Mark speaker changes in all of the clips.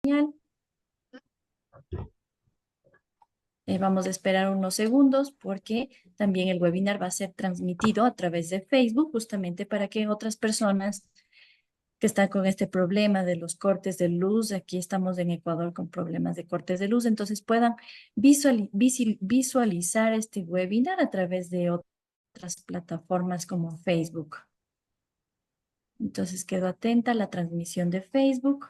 Speaker 1: Señal. Vamos a esperar unos segundos porque también el webinar va a ser transmitido a través de Facebook, justamente para que otras personas que están con este problema de los cortes de luz, aquí estamos en Ecuador con problemas de cortes de luz, entonces puedan visualizar este webinar a través de otras plataformas como Facebook. Entonces quedo atenta a la transmisión de Facebook.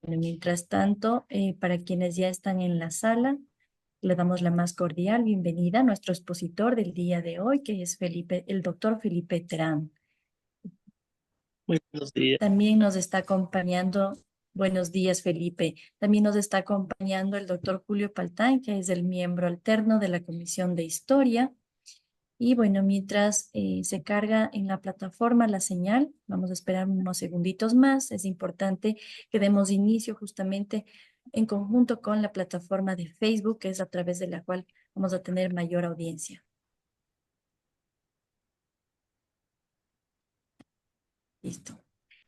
Speaker 1: Mientras tanto, para quienes ya están en la sala, le damos la más cordial bienvenida a nuestro expositor del día de hoy, que es el doctor Felipe Terán.
Speaker 2: Muy buenos días.
Speaker 1: También nos está acompañando, buenos días Felipe, también nos está acompañando el doctor Julio Paltán, que es el miembro alterno de la Comisión de Historia. Y bueno, mientras se carga en la plataforma la señal, vamos a esperar unos segunditos más. Es importante que demos inicio justamente en conjunto con la plataforma de Facebook, que es a través de la cual vamos a tener mayor audiencia. Listo.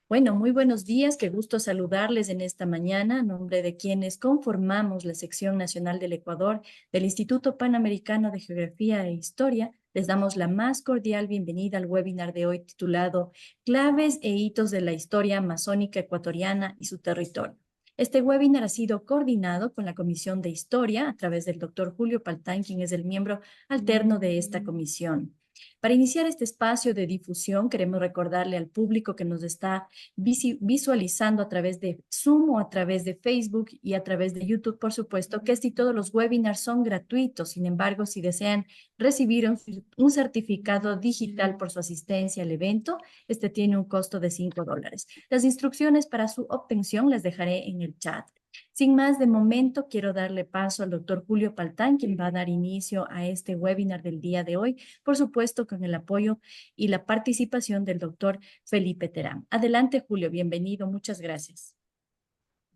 Speaker 1: Bueno, muy buenos días, qué gusto saludarles en esta mañana, a nombre de quienes conformamos la sección nacional del Ecuador del Instituto Panamericano de Geografía e Historia. Les damos la más cordial bienvenida al webinar de hoy titulado Claves e hitos de la historia amazónica ecuatoriana y su territorio. Este webinar ha sido coordinado con la Comisión de Historia a través del doctor Julio Paltán, quien es el miembro alterno de esta comisión. Para iniciar este espacio de difusión, queremos recordarle al público que nos está visualizando a través de Zoom o a través de Facebook y a través de YouTube, por supuesto, que este y todos los webinars son gratuitos. Sin embargo, si desean recibir un certificado digital por su asistencia al evento, este tiene un costo de $5. Las instrucciones para su obtención las dejaré en el chat. Sin más, de momento quiero darle paso al doctor Julio Paltán, quien va a dar inicio a este webinar del día de hoy, por supuesto con el apoyo y la participación del doctor Felipe Terán. Adelante, Julio, bienvenido, muchas gracias.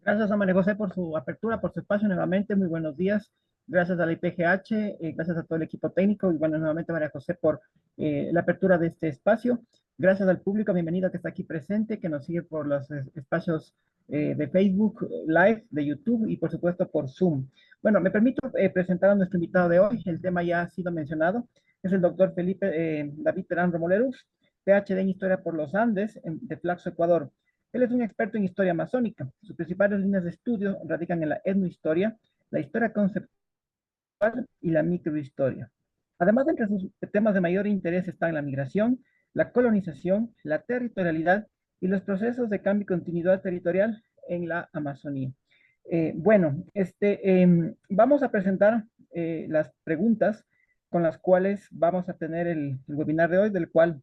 Speaker 3: Gracias a María José por su apertura, por su espacio nuevamente. Muy buenos días. Gracias a la IPGH, gracias a todo el equipo técnico y bueno, nuevamente María José por la apertura de este espacio. Gracias al público, bienvenido que está aquí presente, que nos sigue por los espacios de Facebook Live, de YouTube y por supuesto por Zoom. Bueno, me permito presentar a nuestro invitado de hoy. El tema ya ha sido mencionado. Es el doctor Felipe David Terán Romolerus, PhD en Historia por los Andes, de Flaxo, Ecuador. Él es un experto en historia amazónica. Sus principales líneas de estudio radican en la etnohistoria, la historia conceptual y la microhistoria. Además, entre sus temas de mayor interés están la migración, la colonización, la territorialidad y los procesos de cambio y continuidad territorial en la Amazonía. Vamos a presentar las preguntas con las cuales vamos a tener el webinar de hoy, del cual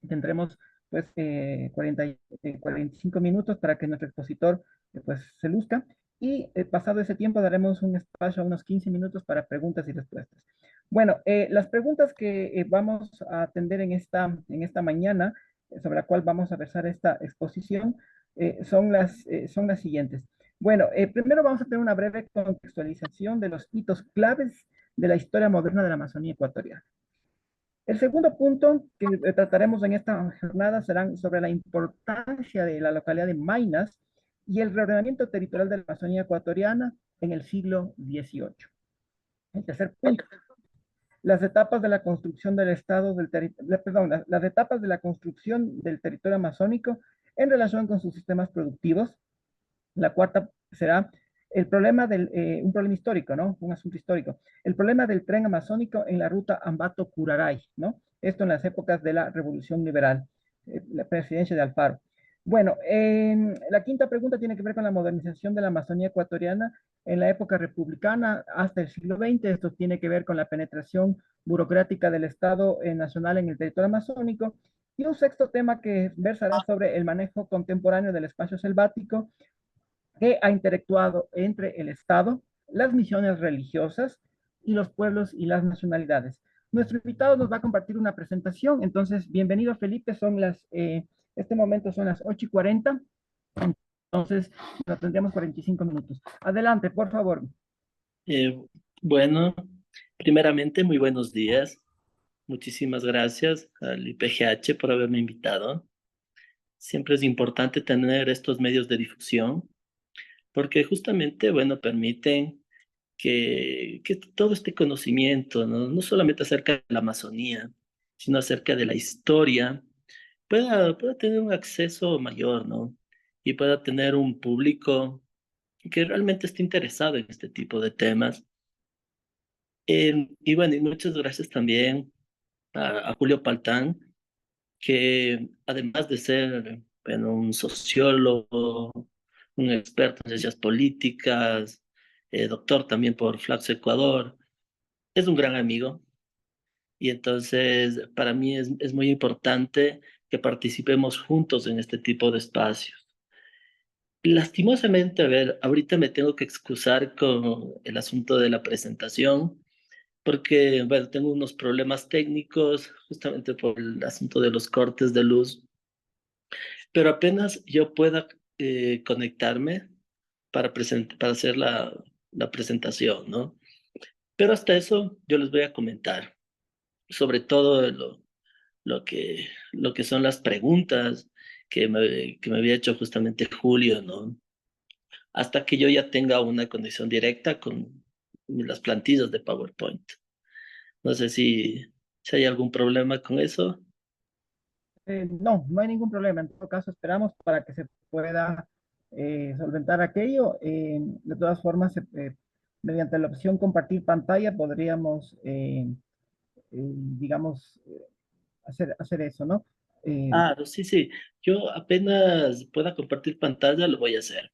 Speaker 3: tendremos pues 45 minutos para que nuestro expositor pues se luzca y pasado ese tiempo daremos un espacio a unos 15 minutos para preguntas y respuestas. Bueno, las preguntas que vamos a atender en esta mañana, sobre la cual vamos a versar esta exposición, son las siguientes. Bueno, primero vamos a tener una breve contextualización de los hitos claves de la historia moderna de la Amazonía ecuatoriana. El segundo punto que trataremos en esta jornada serán sobre la importancia de la localidad de Maynas y el reordenamiento territorial de la Amazonía ecuatoriana en el siglo XVIII. El tercer punto, las etapas de la construcción del Estado del territorio, las etapas de la construcción del territorio amazónico en relación con sus sistemas productivos. La cuarta será un problema histórico, ¿no? Un asunto histórico. El problema del tren amazónico en la ruta Ambato-Curaray, ¿no? Esto en las épocas de la Revolución Liberal, la presidencia de Alfaro. Bueno, la quinta pregunta tiene que ver con la modernización de la Amazonía ecuatoriana en la época republicana hasta el siglo XX. Esto tiene que ver con la penetración burocrática del Estado nacional en el territorio amazónico. Y un sexto tema que versará sobre el manejo contemporáneo del espacio selvático que ha interactuado entre el Estado, las misiones religiosas y los pueblos y las nacionalidades. Nuestro invitado nos va a compartir una presentación, entonces, bienvenido Felipe, este momento son las 8:40, entonces nos tendríamos 45 minutos. Adelante, por favor.
Speaker 2: Eh, bueno, primeramente, muy buenos días. muchísimas gracias al IPGH por haberme invitado. Siempre es importante tener estos medios de difusión porque justamente, bueno, permiten que todo este conocimiento, ¿no? No solamente acerca de la Amazonía, sino acerca de la historia, pueda tener un acceso mayor, ¿no? Y pueda tener un público que realmente esté interesado en este tipo de temas. Y bueno, y muchas gracias también a Julio Paltán, que además de ser, bueno, un sociólogo, un experto en ciencias políticas, doctor también por Flaxo Ecuador, es un gran amigo. Y entonces para mí es muy importante que participemos juntos en este tipo de espacios. Lastimosamente, a ver, ahorita me tengo que excusar con el asunto de la presentación, porque, bueno, tengo unos problemas técnicos justamente por el asunto de los cortes de luz, pero apenas yo pueda conectarme para hacer la presentación, ¿no? Pero hasta eso yo les voy a comentar, sobre todo lo que son las preguntas que me había hecho justamente Julio, ¿no? Hasta que yo ya tenga una conexión directa con las plantillas de PowerPoint. No sé si hay algún problema con eso.
Speaker 3: No, no hay ningún problema. En todo caso, esperamos para que se pueda solventar aquello. De todas formas, mediante la opción compartir pantalla, podríamos, digamos, hacer eso, ¿no?
Speaker 2: Ah, sí, sí. Yo apenas pueda compartir pantalla, lo voy a hacer.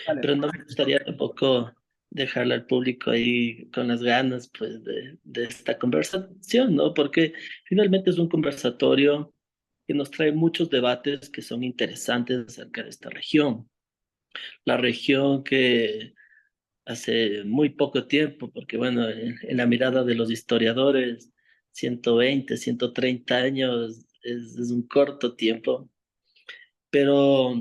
Speaker 3: Vale,
Speaker 2: Pero no me gustaría tampoco dejarle al público ahí con las ganas, pues, de esta conversación, ¿no? Porque finalmente es un conversatorio que nos trae muchos debates que son interesantes acerca de esta región. La región que hace muy poco tiempo, porque bueno, en la mirada de los historiadores, 120, 130 años es un corto tiempo, pero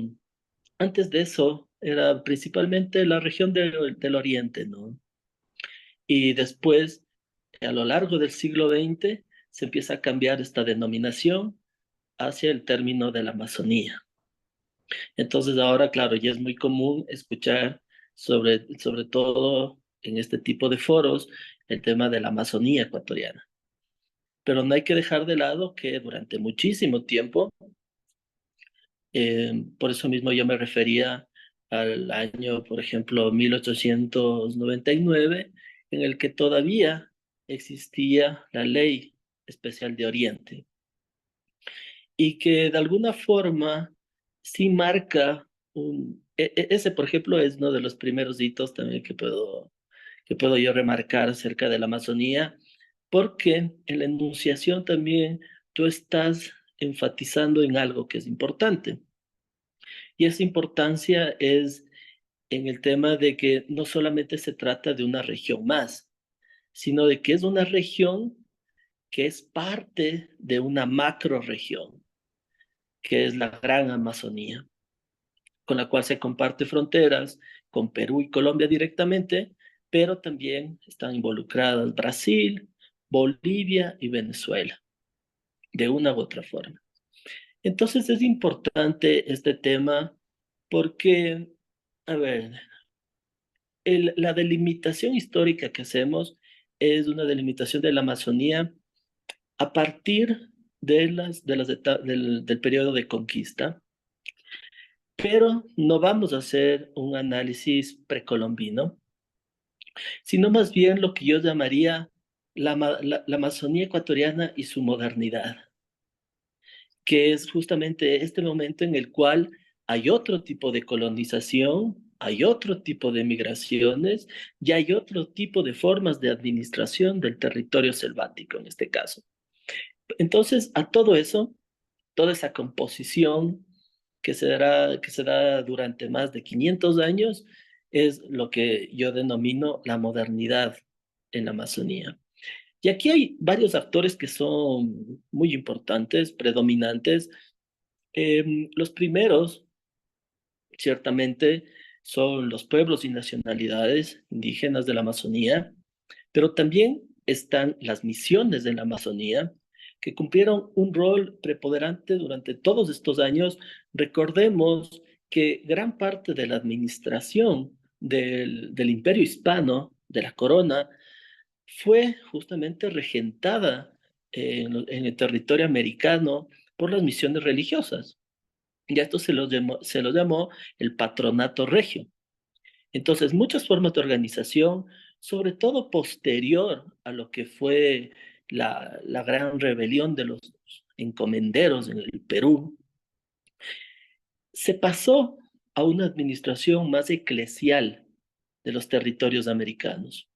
Speaker 2: antes de eso era principalmente la región del Oriente, ¿no? Y después, a lo largo del siglo XX, se empieza a cambiar esta denominación hacia el término de la Amazonía. Entonces ahora, claro, ya es muy común escuchar sobre todo en este tipo de foros el tema de la Amazonía ecuatoriana. Pero no hay que dejar de lado que durante muchísimo tiempo, por eso mismo yo me refería al año, por ejemplo, 1899, en el que todavía existía la Ley Especial de Oriente y que de alguna forma sí marca ese, por ejemplo, es uno de los primeros hitos también que puedo yo remarcar acerca de la Amazonía, porque en la enunciación también tú estás enfatizando en algo que es importante. Y esa importancia es en el tema de que no solamente se trata de una región más, sino de que es una región que es parte de una macro región, que es la Gran Amazonía, con la cual se comparte fronteras con Perú y Colombia directamente, pero también están involucradas Brasil, Bolivia y Venezuela, de una u otra forma. Entonces es importante este tema porque, a ver, la delimitación histórica que hacemos es una delimitación de la Amazonía a partir del periodo de conquista, pero no vamos a hacer un análisis precolombino, sino más bien lo que yo llamaría la Amazonía ecuatoriana y su modernidad, que es justamente este momento en el cual hay otro tipo de colonización, hay otro tipo de migraciones y hay otro tipo de formas de administración del territorio selvático en este caso. Entonces, a todo eso, toda esa composición que se da durante más de 500 años es lo que yo denomino la modernidad en la Amazonía. Y aquí hay varios actores que son muy importantes, predominantes. Los primeros, ciertamente, son los pueblos y nacionalidades indígenas de la Amazonía, pero también están las misiones de la Amazonía, que cumplieron un rol preponderante durante todos estos años. Recordemos que gran parte de la administración del Imperio Hispano, de la corona, fue justamente regentada en el territorio americano por las misiones religiosas. Y a esto se lo llamó el patronato regio. Entonces, muchas formas de organización, sobre todo posterior a lo que fue la gran rebelión de los encomenderos en el Perú, se pasó a una administración más eclesial de los territorios americanos.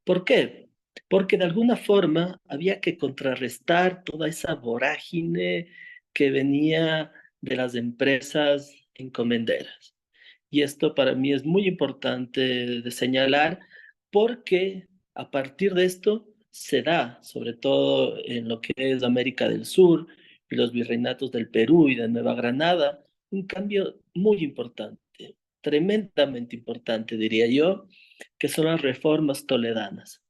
Speaker 2: ¿Por qué? Porque de alguna forma había que contrarrestar toda esa vorágine que venía de las empresas encomenderas. Y esto para mí es muy importante de señalar porque a partir de esto se da, sobre todo en lo que es América del Sur y los virreinatos del Perú y de Nueva Granada, un cambio muy importante, tremendamente importante, diría yo, que son las reformas toledanas.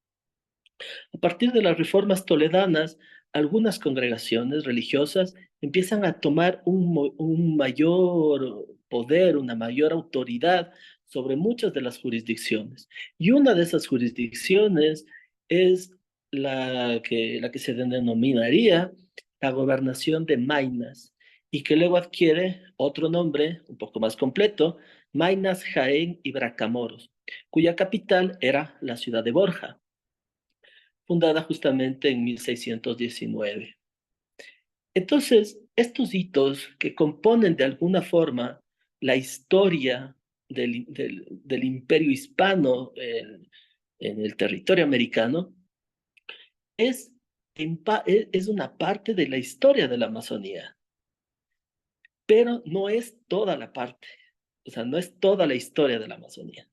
Speaker 2: A partir de las reformas toledanas, algunas congregaciones religiosas empiezan a tomar un mayor poder, una mayor autoridad sobre muchas de las jurisdicciones. Y una de esas jurisdicciones es la que se denominaría la gobernación de Maynas y que luego adquiere otro nombre un poco más completo, Maynas, Jaén y Bracamoros, cuya capital era la ciudad de Borja, fundada justamente en 1619. Entonces, estos hitos que componen de alguna forma la historia del imperio hispano en el territorio americano, es, es una parte de la historia de la Amazonía, pero no es toda la parte, o sea, no es toda la historia de la Amazonía.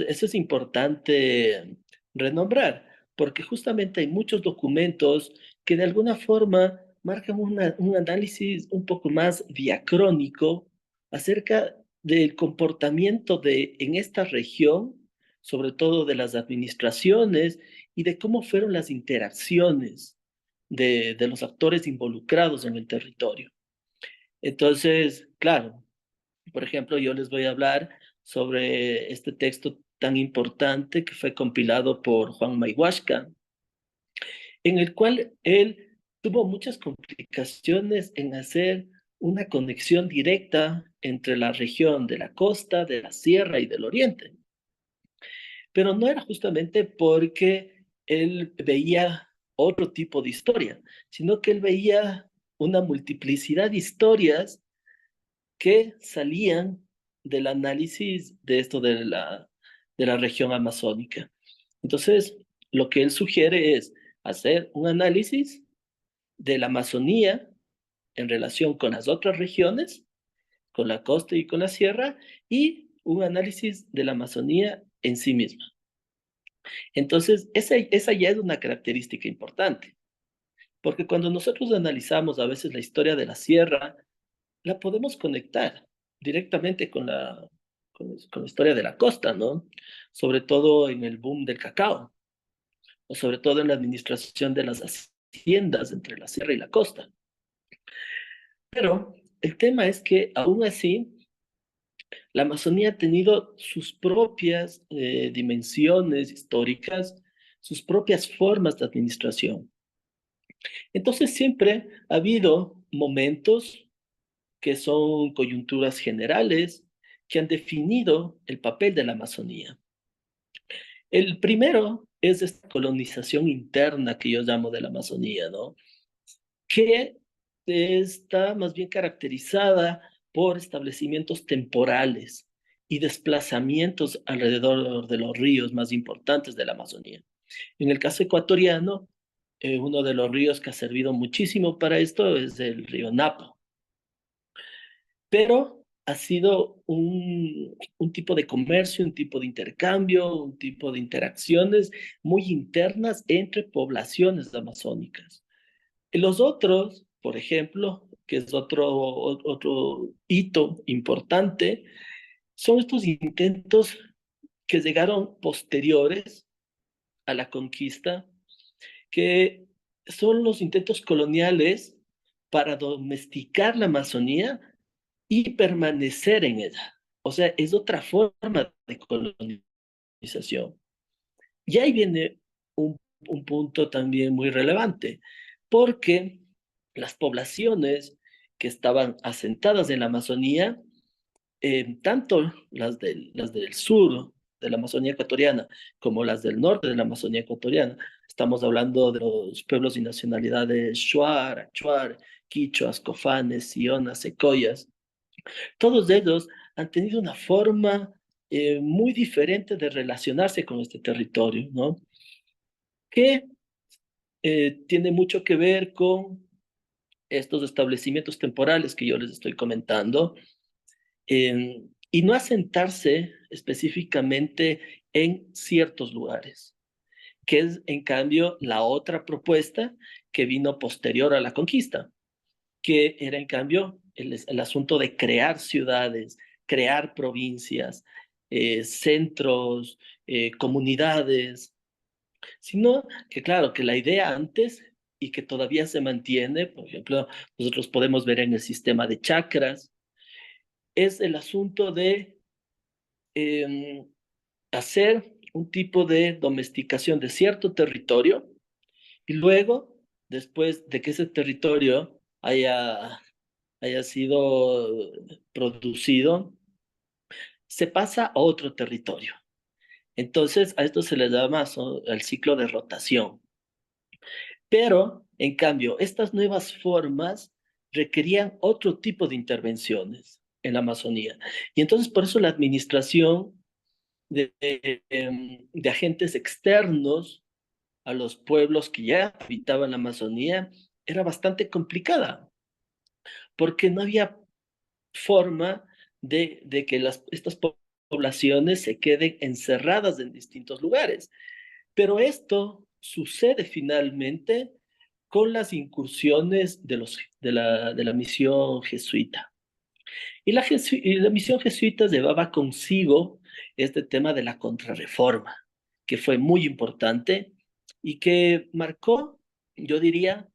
Speaker 2: Eso es importante renombrar, porque justamente hay muchos documentos que de alguna forma marcan un análisis un poco más diacrónico acerca del comportamiento en esta región, sobre todo de las administraciones y de cómo fueron las interacciones de los actores involucrados en el territorio. Entonces, claro, por ejemplo, yo les voy a hablar sobre este texto tan importante que fue compilado por Juan Mayhuasca, en el cual él tuvo muchas complicaciones en hacer una conexión directa entre la región de la costa, de la sierra y del oriente. Pero no era justamente porque él veía otro tipo de historia, sino que él veía una multiplicidad de historias que salían del análisis de esto de la región amazónica. Entonces, lo que él sugiere es hacer un análisis de la Amazonía en relación con las otras regiones, con la costa y con la sierra, y un análisis de la Amazonía en sí misma. Entonces, esa ya es una característica importante, porque cuando nosotros analizamos a veces la historia de la sierra, la podemos conectar directamente con la historia de la costa, ¿no? Sobre todo en el boom del cacao, o sobre todo en la administración de las haciendas entre la sierra y la costa. Pero el tema es que aún así, la Amazonía ha tenido sus propias dimensiones históricas, sus propias formas de administración. Entonces siempre ha habido momentos que son coyunturas generales que han definido el papel de la Amazonía. El primero es esta colonización interna que yo llamo de la Amazonía, ¿no? Que está más bien caracterizada por establecimientos temporales y desplazamientos alrededor de los ríos más importantes de la Amazonía. En el caso ecuatoriano, uno de los ríos que ha servido muchísimo para esto es el río Napo, pero ha sido un tipo de comercio, un tipo de intercambio, un tipo de interacciones muy internas entre poblaciones amazónicas. Y los otros, por ejemplo, que es otro hito importante, son estos intentos que llegaron posteriores a la conquista, que son los intentos coloniales para domesticar la Amazonía y permanecer en ella. O sea, es otra forma de colonización. Y ahí viene un punto también muy relevante, porque las poblaciones que estaban asentadas en la Amazonía, tanto las del sur de la Amazonía ecuatoriana como las del norte de la Amazonía ecuatoriana, estamos hablando de los pueblos y nacionalidades Shuar, Achuar, Quichuas, Cofanes, Sionas, Secoyas, todos ellos han tenido una forma muy diferente de relacionarse con este territorio, ¿no? Que tiene mucho que ver con estos establecimientos temporales que yo les estoy comentando, y no asentarse específicamente en ciertos lugares, que es en cambio la otra propuesta que vino posterior a la conquista, que era en cambio el asunto de crear ciudades, crear provincias, centros, comunidades, sino que claro, que la idea antes y que todavía se mantiene, por ejemplo, nosotros podemos ver en el sistema de chakras, es el asunto de eh, hacer un tipo de domesticación de cierto territorio y luego, después de que ese territorio haya sido producido, se pasa a otro territorio. Entonces, a esto se le llama el ciclo de rotación. Pero, en cambio, estas nuevas formas requerían otro tipo de intervenciones en la Amazonía. Y entonces, por eso la administración de agentes externos a los pueblos que ya habitaban la Amazonía era bastante complicada, porque no había forma de que estas poblaciones se queden encerradas en distintos lugares. Pero esto sucede finalmente con las incursiones de la misión jesuita. Y la misión jesuita llevaba consigo este tema de la contrarreforma, que fue muy importante y que marcó, yo diría,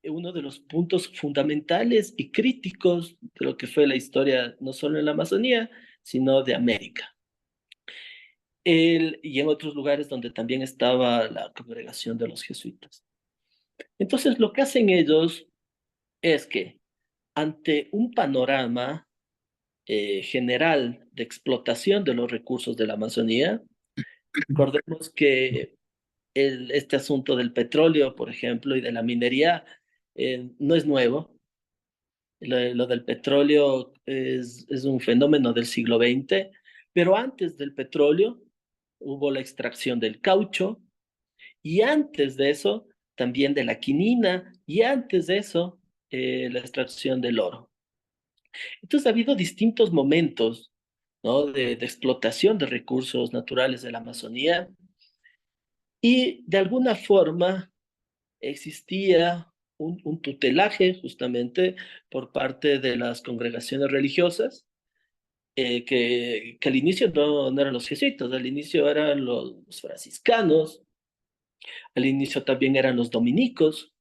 Speaker 2: uno de los puntos fundamentales y críticos de lo que fue la historia, no solo en la Amazonía, sino de América. Y en otros lugares donde también estaba la congregación de los jesuitas. Entonces, lo que hacen ellos es que ante un panorama general de explotación de los recursos de la Amazonía, recordemos que este asunto del petróleo, por ejemplo, y de la minería no es nuevo. Lo del petróleo es un fenómeno del siglo XX, pero antes del petróleo hubo la extracción del caucho, y antes de eso también de la quinina, y antes de eso la extracción del oro. Entonces ha habido distintos momentos, ¿no? de explotación de recursos naturales de la Amazonía, y de alguna forma existía un tutelaje justamente por parte de las congregaciones religiosas, que al inicio no eran los jesuitas, al inicio eran los franciscanos, al inicio también eran los dominicos,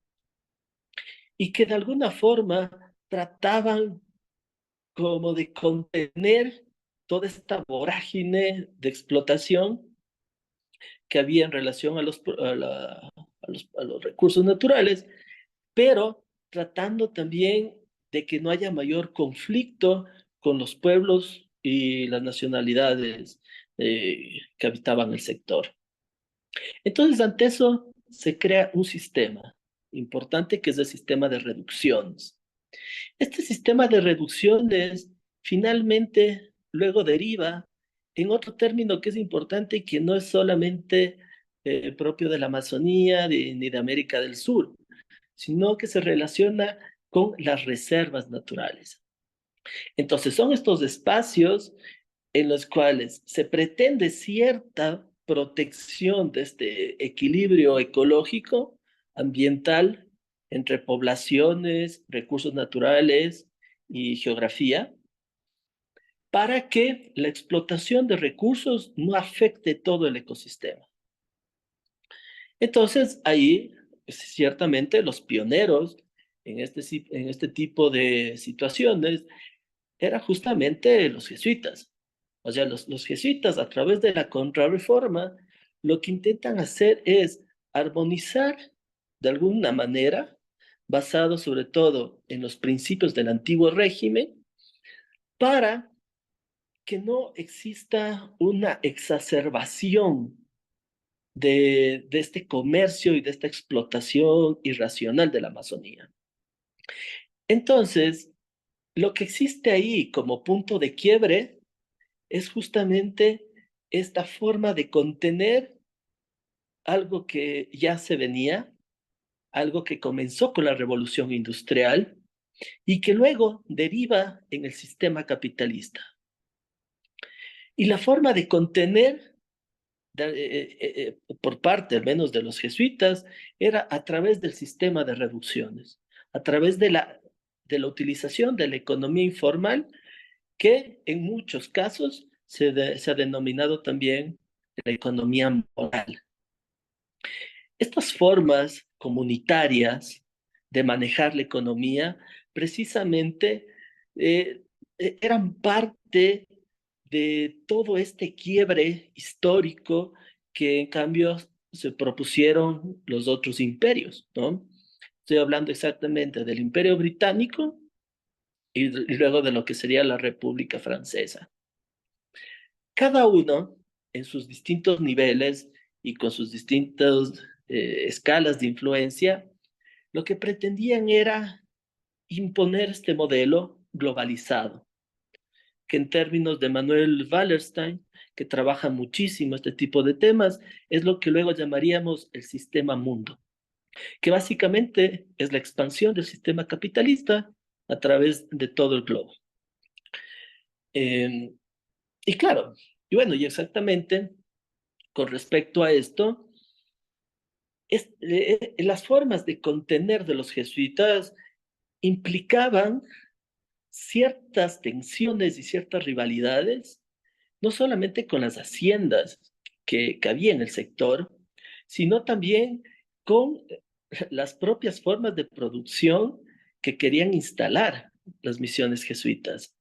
Speaker 2: y que de alguna forma trataban como de contener toda esta vorágine de explotación que había en relación a los recursos naturales, pero tratando también de que no haya mayor conflicto con los pueblos y las nacionalidades que habitaban el sector. Entonces, ante eso, se crea un sistema importante que es el sistema de reducciones. Este sistema de reducciones finalmente luego deriva en otro término que es importante y que no es solamente propio de la Amazonía ni de América del Sur, sino que se relaciona con las reservas naturales. Entonces, son estos espacios en los cuales se pretende cierta protección de este equilibrio ecológico, ambiental, entre poblaciones, recursos naturales y geografía, para que la explotación de recursos no afecte todo el ecosistema. Entonces, ahí ciertamente los pioneros en este tipo de situaciones eran justamente los jesuitas. O sea, los jesuitas a través de la contrarreforma lo que intentan hacer es armonizar de alguna manera, basado sobre todo en los principios del antiguo régimen, para que no exista una exacerbación de este comercio y de esta explotación irracional de la Amazonía. Entonces, lo que existe ahí como punto de quiebre es justamente esta forma de contener algo que ya se venía, algo que comenzó con la revolución industrial y que luego deriva en el sistema capitalista. Y la forma de contener por parte, al menos de los jesuitas, era a través del sistema de reducciones, a través de la utilización de la economía informal, que en muchos casos se ha denominado también la economía moral. Estas formas comunitarias de manejar la economía precisamente eran parte de todo este quiebre histórico que en cambio se propusieron los otros imperios, ¿no? Estoy hablando exactamente del Imperio Británico y luego de lo que sería la República Francesa. Cada uno en sus distintos niveles y con sus distintas escalas de influencia, lo que pretendían era imponer este modelo globalizado, que en términos de Manuel Wallerstein, que trabaja muchísimo este tipo de temas, es lo que luego llamaríamos el sistema mundo, que básicamente es la expansión del sistema capitalista a través de todo el globo. Eh, y claro, y bueno, y exactamente con respecto a esto, las formas de contener de los jesuitas implicaban ciertas tensiones y ciertas rivalidades, no solamente con las haciendas que había en el sector, sino también con las propias formas de producción que querían instalar las misiones jesuitas.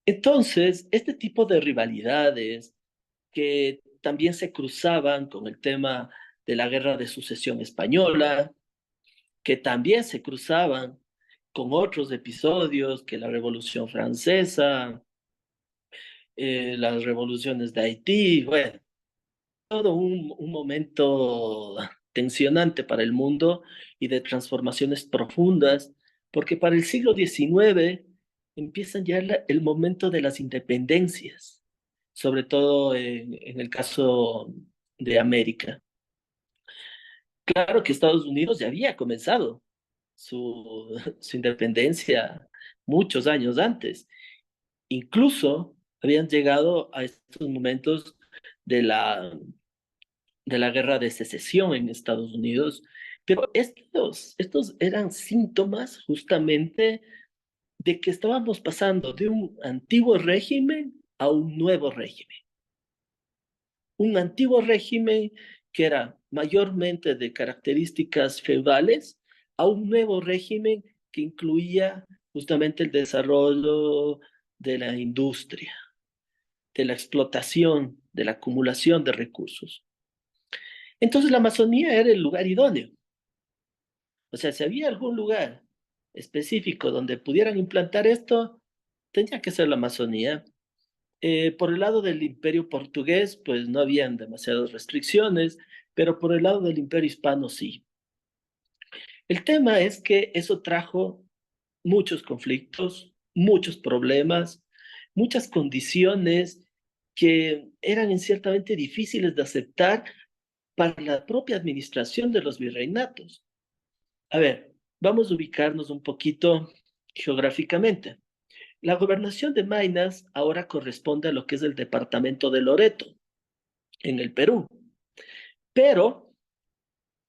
Speaker 2: Entonces, este tipo de rivalidades que también se cruzaban con el tema de la Guerra de Sucesión Española, que también se cruzaban con otros episodios que la Revolución Francesa, las revoluciones de Haití, bueno, todo un momento tensionante para el mundo y de transformaciones profundas, porque para el siglo XIX empiezan ya el momento de las independencias, sobre todo en el caso de América. Claro que Estados Unidos ya había comenzado su independencia muchos años antes. Incluso habían llegado a estos momentos de la guerra de secesión en Estados Unidos, pero estos eran síntomas justamente de que estábamos pasando de un antiguo régimen a un nuevo régimen. Un antiguo régimen que era mayormente de características feudales a un nuevo régimen que incluía justamente el desarrollo de la industria, de la explotación, de la acumulación de recursos. Entonces la Amazonía era el lugar idóneo. O sea, si había algún lugar específico donde pudieran implantar esto, tenía que ser la Amazonía. Por el lado del imperio portugués, pues no habían demasiadas restricciones, pero por el lado del imperio hispano sí. El tema es que eso trajo muchos conflictos, muchos problemas, muchas condiciones que eran ciertamente difíciles de aceptar para la propia administración de los virreinatos. A ver, vamos a ubicarnos un poquito geográficamente. La gobernación de Maynas ahora corresponde a lo que es el departamento de Loreto, en el Perú. Pero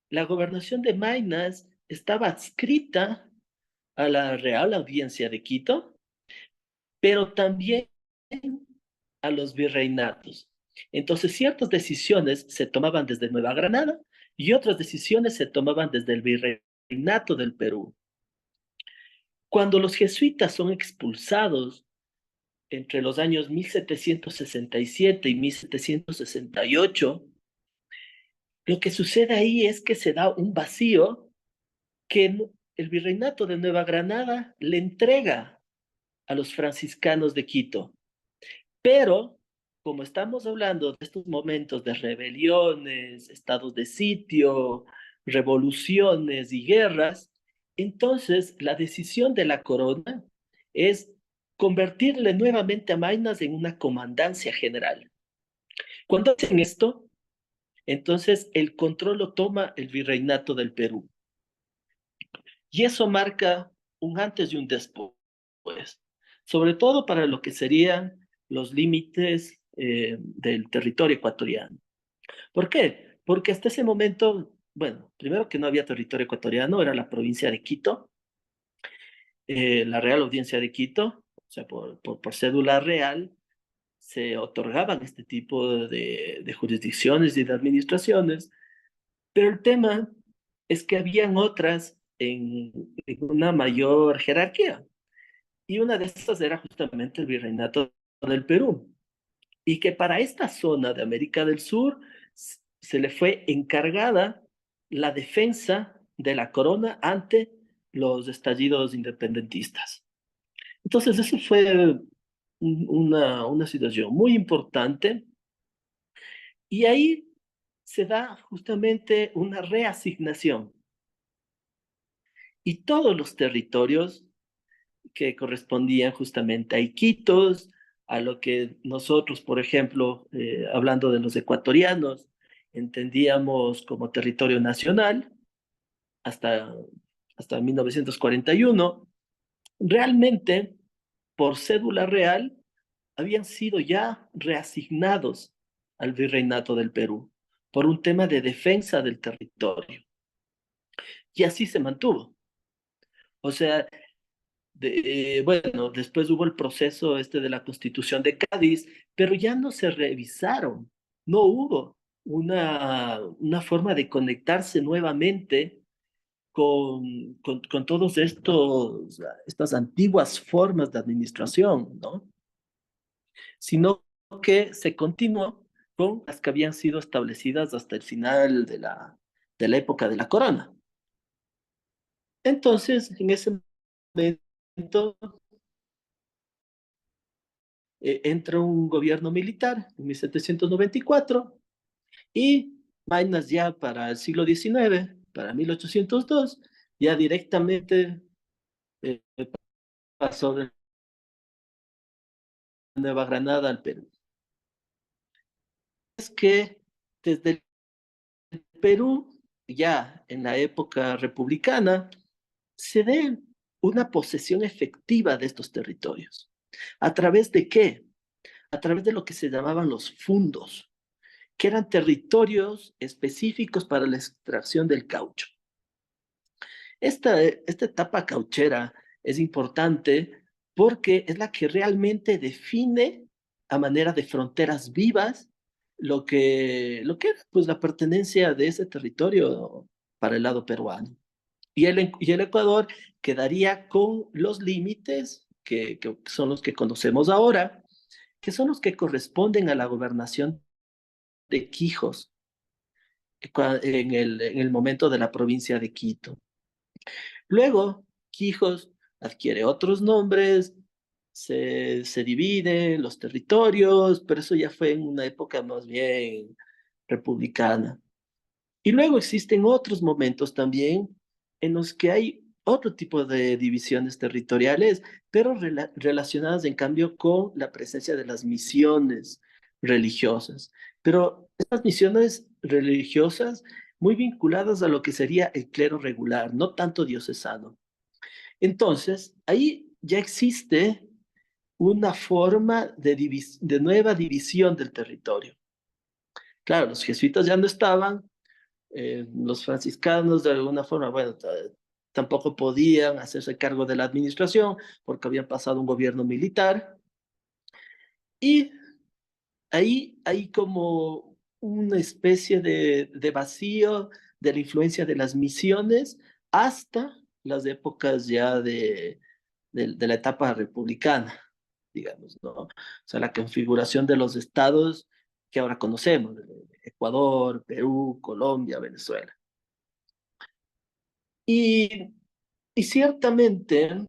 Speaker 2: la gobernación de Maynas estaba adscrita a la Real Audiencia de Quito, pero también a los virreinatos. Entonces, ciertas decisiones se tomaban desde Nueva Granada y otras decisiones se tomaban desde el virreinato del Perú. Cuando los jesuitas son expulsados entre los años 1767 y 1768, lo que sucede ahí es que se da un vacío que el virreinato de Nueva Granada le entrega a los franciscanos de Quito. Pero, como estamos hablando de estos momentos de rebeliones, estados de sitio, revoluciones y guerras, entonces la decisión de la corona es convertirle nuevamente a Maynas en una comandancia general. Cuando hacen esto, entonces el control lo toma el virreinato del Perú. Y eso marca un antes y un después, sobre todo para lo que serían los límites del territorio ecuatoriano. ¿Por qué? Porque hasta ese momento, bueno, primero que no había territorio ecuatoriano, era la provincia de Quito, la Real Audiencia de Quito, o sea, por cédula real, se otorgaban este tipo de jurisdicciones y de administraciones, pero el tema es que habían otras en una mayor jerarquía. Y una de estas era justamente el Virreinato del Perú. Y que para esta zona de América del Sur se le fue encargada la defensa de la corona ante los estallidos independentistas. Entonces, eso fue una situación muy importante. Y ahí se da justamente una reasignación. Y todos los territorios que correspondían justamente a Iquitos, a lo que nosotros, por ejemplo, hablando de los ecuatorianos, entendíamos como territorio nacional hasta, hasta 1941, realmente por cédula real habían sido ya reasignados al virreinato del Perú por un tema de defensa del territorio. Y así se mantuvo. O sea, bueno, después hubo el proceso este de la Constitución de Cádiz, pero ya no se revisaron, no hubo una forma de conectarse nuevamente con todos estas antiguas formas de administración, ¿no? Sino que se continuó con las que habían sido establecidas hasta el final de la época de la corona. Entonces, en ese momento entra un gobierno militar en 1794 y Maynas ya para el siglo XIX, para 1802, ya directamente eh, pasó de Nueva Granada al Perú. Es que desde el Perú, ya en la época republicana, se dé una posesión efectiva de estos territorios. ¿A través de qué? A través de lo que se llamaban los fundos, que eran territorios específicos para la extracción del caucho. Esta etapa cauchera es importante porque es la que realmente define a manera de fronteras vivas lo que era pues, la pertenencia de ese territorio para el lado peruano. Y el Ecuador quedaría con los límites que son los que conocemos ahora, que son los que corresponden a la gobernación de Quijos en el momento de la provincia de Quito. Luego, Quijos adquiere otros nombres, se dividen los territorios, pero eso ya fue en una época más bien republicana. Y luego existen otros momentos también en los que hay otro tipo de divisiones territoriales, pero relacionadas en cambio con la presencia de las misiones religiosas. Pero estas misiones religiosas muy vinculadas a lo que sería el clero regular, no tanto diocesano. Entonces, ahí ya existe una forma de nueva división del territorio. Claro, los jesuitas ya no estaban, los franciscanos de alguna forma, bueno, tampoco podían hacerse cargo de la administración porque habían pasado un gobierno militar y ahí hay como una especie de vacío de la influencia de las misiones hasta las épocas ya de la etapa republicana, digamos, ¿no? O sea, la configuración de los estados que ahora conocemos, Ecuador, Perú, Colombia, Venezuela. Y, y ciertamente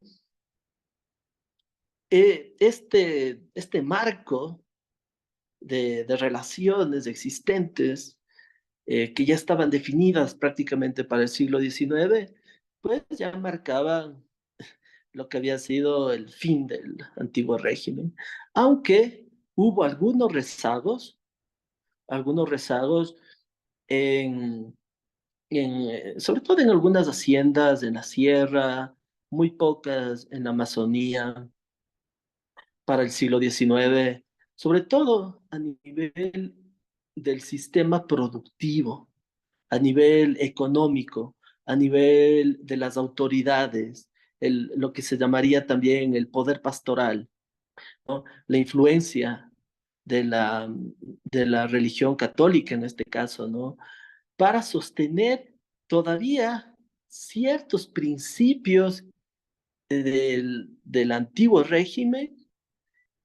Speaker 2: este marco de relaciones existentes que ya estaban definidas prácticamente para el siglo XIX, pues ya marcaban lo que había sido el fin del antiguo régimen, aunque hubo algunos rezagos en, sobre todo en algunas haciendas en la sierra, muy pocas en la Amazonía para el siglo XIX, sobre todo a nivel del sistema productivo, a nivel económico, a nivel de las autoridades, lo que se llamaría también el poder pastoral, ¿no? La influencia de la religión católica en este caso, ¿no? Para sostener todavía ciertos principios del antiguo régimen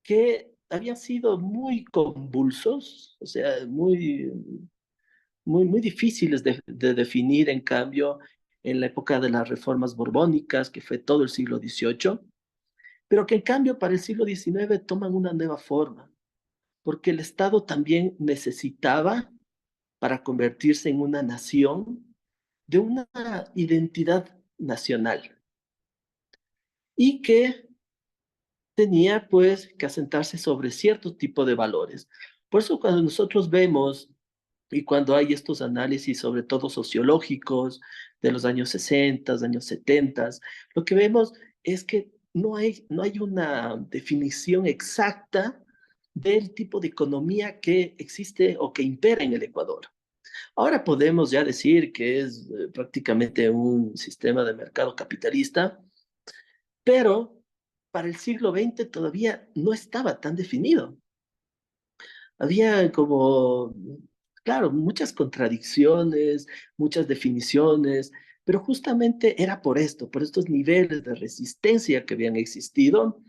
Speaker 2: que habían sido muy convulsos, o sea, muy difíciles de definir, en cambio, en la época de las reformas borbónicas, que fue todo el siglo XVIII, pero que en cambio para el siglo XIX toman una nueva forma, porque el Estado también necesitaba, para convertirse en una nación, de una identidad nacional y que tenía pues que asentarse sobre cierto tipo de valores. Por eso cuando nosotros vemos y cuando hay estos análisis, sobre todo sociológicos, de los años 60, años 70, lo que vemos es que no hay una definición exacta del tipo de economía que existe o que impera en el Ecuador. Ahora podemos ya decir que es prácticamente un sistema de mercado capitalista, pero para el siglo XX todavía no estaba tan definido. Había como, claro, muchas contradicciones, muchas definiciones, pero justamente era por esto, por estos niveles de resistencia que habían existido.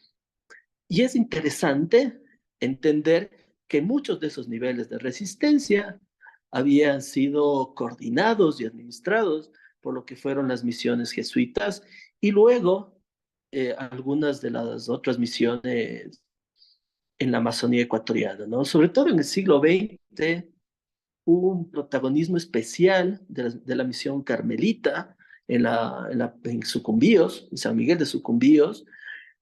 Speaker 2: Y es interesante entender que muchos de esos niveles de resistencia habían sido coordinados y administrados por lo que fueron las misiones jesuitas y luego algunas de las otras misiones en la Amazonía ecuatoriana, ¿no? Sobre todo en el siglo XX hubo un protagonismo especial de la misión carmelita en Sucumbíos, en San Miguel de Sucumbíos,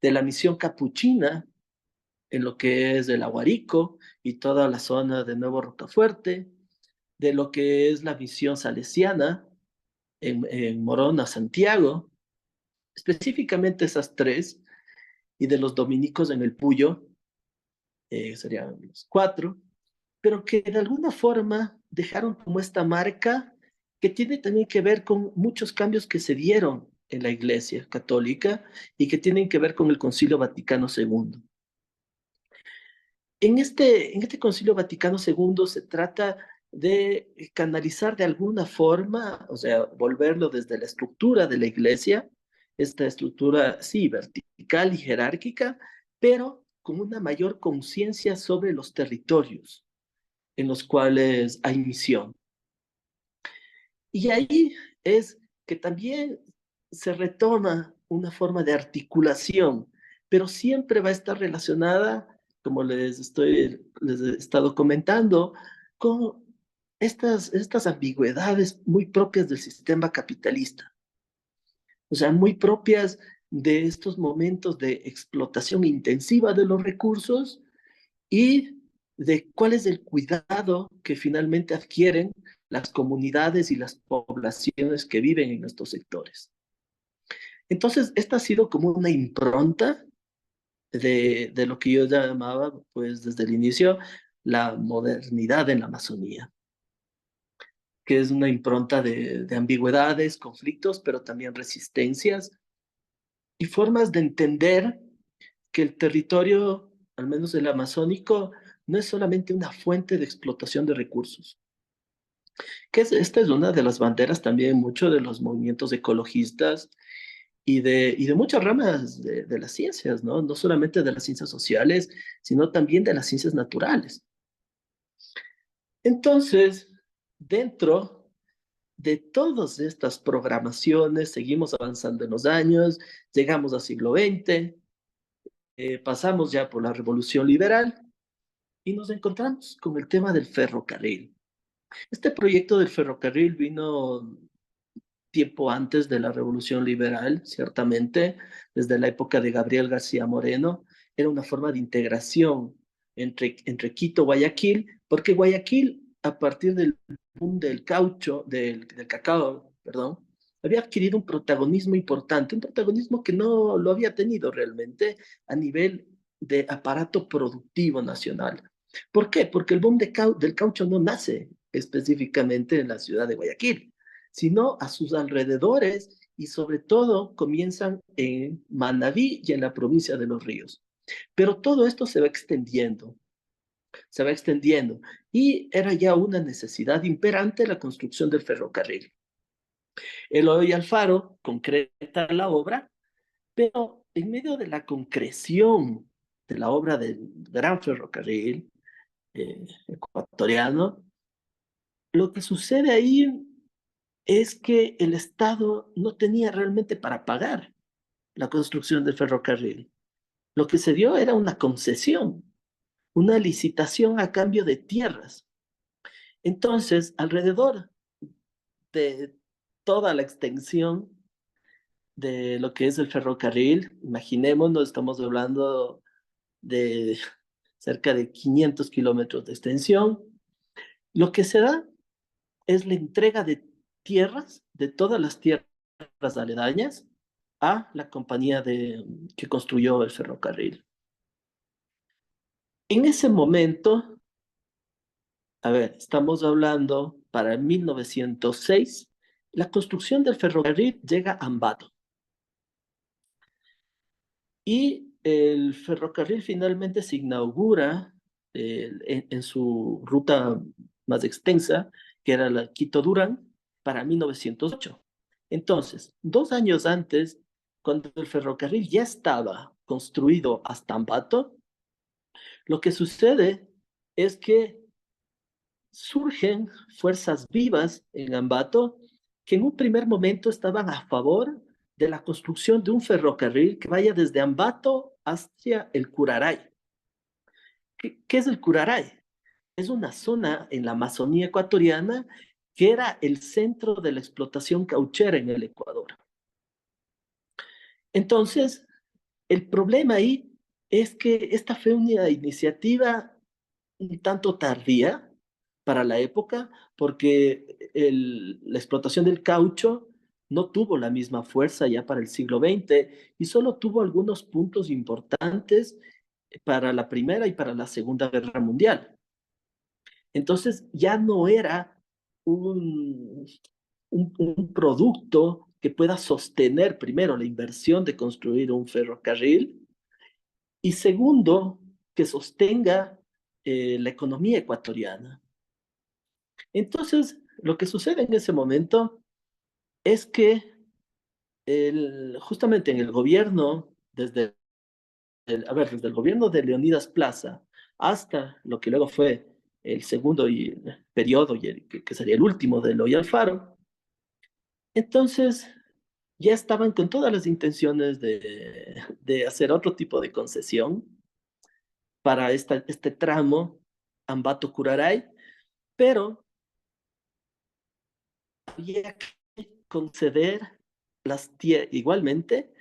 Speaker 2: de la misión capuchina en lo que es el Aguarico y toda la zona de Nuevo Rocafuerte, de lo que es la misión salesiana en Morona, Santiago, específicamente esas tres, y de los dominicos en el Puyo, serían los cuatro, pero que de alguna forma dejaron como esta marca que tiene también que ver con muchos cambios que se dieron en la Iglesia Católica y que tienen que ver con el Concilio Vaticano II. En este Concilio Vaticano II se trata de canalizar de alguna forma, o sea, volverlo desde la estructura de la Iglesia, esta estructura, sí, vertical y jerárquica, pero con una mayor conciencia sobre los territorios en los cuales hay misión. Y ahí es que también se retoma una forma de articulación, pero siempre va a estar relacionada, como les he estado comentando, con estas ambigüedades muy propias del sistema capitalista, o sea, muy propias de estos momentos de explotación intensiva de los recursos y de cuál es el cuidado que finalmente adquieren las comunidades y las poblaciones que viven en estos sectores. Entonces, esta ha sido como una impronta de lo que yo llamaba, pues desde el inicio, la modernidad en la Amazonía, que es una impronta de ambigüedades, conflictos, pero también resistencias y formas de entender que el territorio, al menos el amazónico, no es solamente una fuente de explotación de recursos. Esta es una de las banderas también mucho de los movimientos ecologistas y de muchas ramas de las ciencias, ¿no? No solamente de las ciencias sociales, sino también de las ciencias naturales. Entonces, dentro de todas estas programaciones, seguimos avanzando en los años, llegamos al siglo XX, pasamos ya por la Revolución Liberal y nos encontramos con el tema del ferrocarril. Este proyecto del ferrocarril vino tiempo antes de la Revolución Liberal, ciertamente, desde la época de Gabriel García Moreno, era una forma de integración entre Quito y Guayaquil, porque Guayaquil, a partir del boom del caucho, del cacao, perdón, había adquirido un protagonismo importante, un protagonismo que no lo había tenido realmente a nivel de aparato productivo nacional. ¿Por qué? Porque el boom del caucho no nace específicamente en la ciudad de Guayaquil, sino a sus alrededores y sobre todo comienzan en Manabí y en la provincia de Los Ríos. Pero todo esto se va extendiendo y era ya una necesidad imperante la construcción del ferrocarril. Eloy Alfaro concreta la obra, pero en medio de la concreción de la obra del gran ferrocarril ecuatoriano, lo que sucede ahí es que el Estado no tenía realmente para pagar la construcción del ferrocarril. Lo que se dio era una concesión, una licitación a cambio de tierras. Entonces, alrededor de toda la extensión de lo que es el ferrocarril, imaginémonos, estamos hablando de cerca de 500 kilómetros de extensión, lo que se da es la entrega de tierras, de todas las tierras aledañas, a la compañía que construyó el ferrocarril. En ese momento, a ver, estamos hablando para 1906, la construcción del ferrocarril llega a Ambato. Y el ferrocarril finalmente se inaugura en su ruta más extensa, que era la Quito-Durán, para 1908. Entonces, 2 años antes, cuando el ferrocarril ya estaba construido hasta Ambato, lo que sucede es que surgen fuerzas vivas en Ambato que en un primer momento estaban a favor de la construcción de un ferrocarril que vaya desde Ambato hacia el Curaray. ¿Qué es el Curaray? Es una zona en la Amazonía ecuatoriana que era el centro de la explotación cauchera en el Ecuador. Entonces, el problema ahí es que esta fue una iniciativa un tanto tardía para la época, porque la explotación del caucho no tuvo la misma fuerza ya para el siglo XX y solo tuvo algunos puntos importantes para la Primera y para la Segunda Guerra Mundial. Entonces ya no era un producto que pueda sostener primero la inversión de construir un ferrocarril y segundo, que sostenga la economía ecuatoriana. Entonces, lo que sucede en ese momento es que justamente en el gobierno, desde el gobierno de Leonidas Plaza hasta lo que luego fue el segundo periodo, que sería el último de Eloy Alfaro, entonces ya estaban con todas las intenciones de hacer otro tipo de concesión para este tramo Ambato-Curaray, pero había que conceder igualmente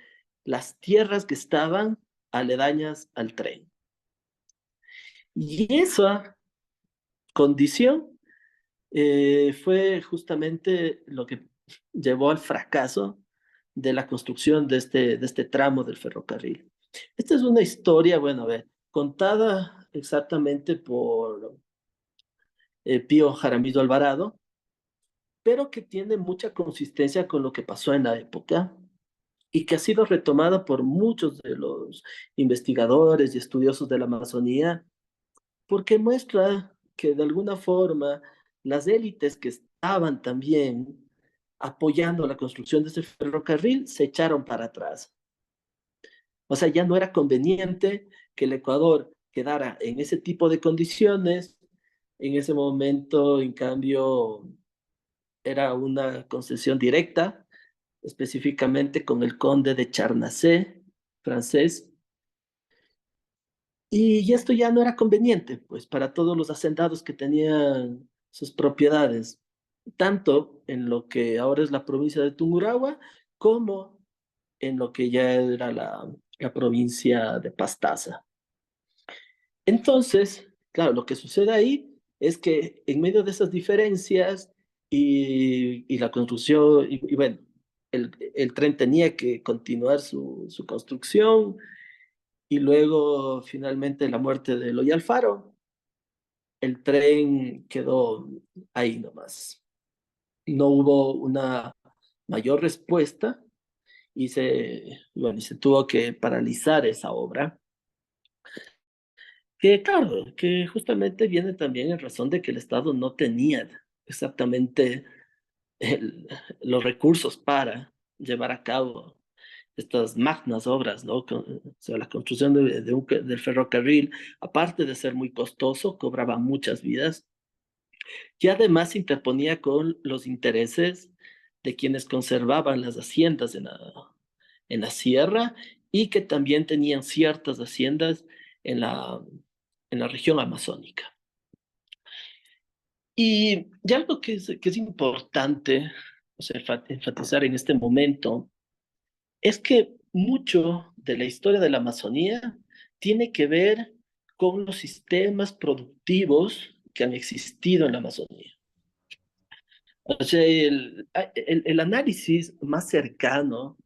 Speaker 2: las tierras que estaban aledañas al tren. Y esa condición fue justamente lo que llevó al fracaso de la construcción de este tramo del ferrocarril. Esta es una historia, bueno, a ver, contada exactamente por Pío Jaramillo Alvarado, pero que tiene mucha consistencia con lo que pasó en la época y que ha sido retomada por muchos de los investigadores y estudiosos de la Amazonía porque muestra que de alguna forma las élites que estaban también apoyando la construcción de ese ferrocarril se echaron para atrás. O sea, ya no era conveniente que el Ecuador quedara en ese tipo de condiciones. En ese momento, en cambio, era una concesión directa, específicamente con el conde de Charnacé, francés, y esto ya no era conveniente, pues, para todos los hacendados que tenían sus propiedades, tanto en lo que ahora es la provincia de Tungurahua, como en lo que ya era la provincia de Pastaza. Entonces, claro, lo que sucede ahí es que en medio de esas diferencias y la construcción, y bueno, el tren tenía que continuar su construcción, y luego finalmente la muerte de Eloy Alfaro, el tren quedó ahí nomás. No hubo una mayor respuesta bueno, y se tuvo que paralizar esa obra, que claro, que justamente viene también en razón de que el Estado no tenía exactamente el- los recursos para llevar a cabo estas magnas obras, ¿no? O sea, la construcción del ferrocarril, aparte de ser muy costoso, cobraba muchas vidas y además se interponía con los intereses de quienes conservaban las haciendas en la sierra y que también tenían ciertas haciendas en en la región amazónica. Y algo que es importante, o sea, enfatizar en este momento es que mucho de la historia de la Amazonía tiene que ver con los sistemas productivos que han existido en la Amazonía. O sea, el análisis más cercano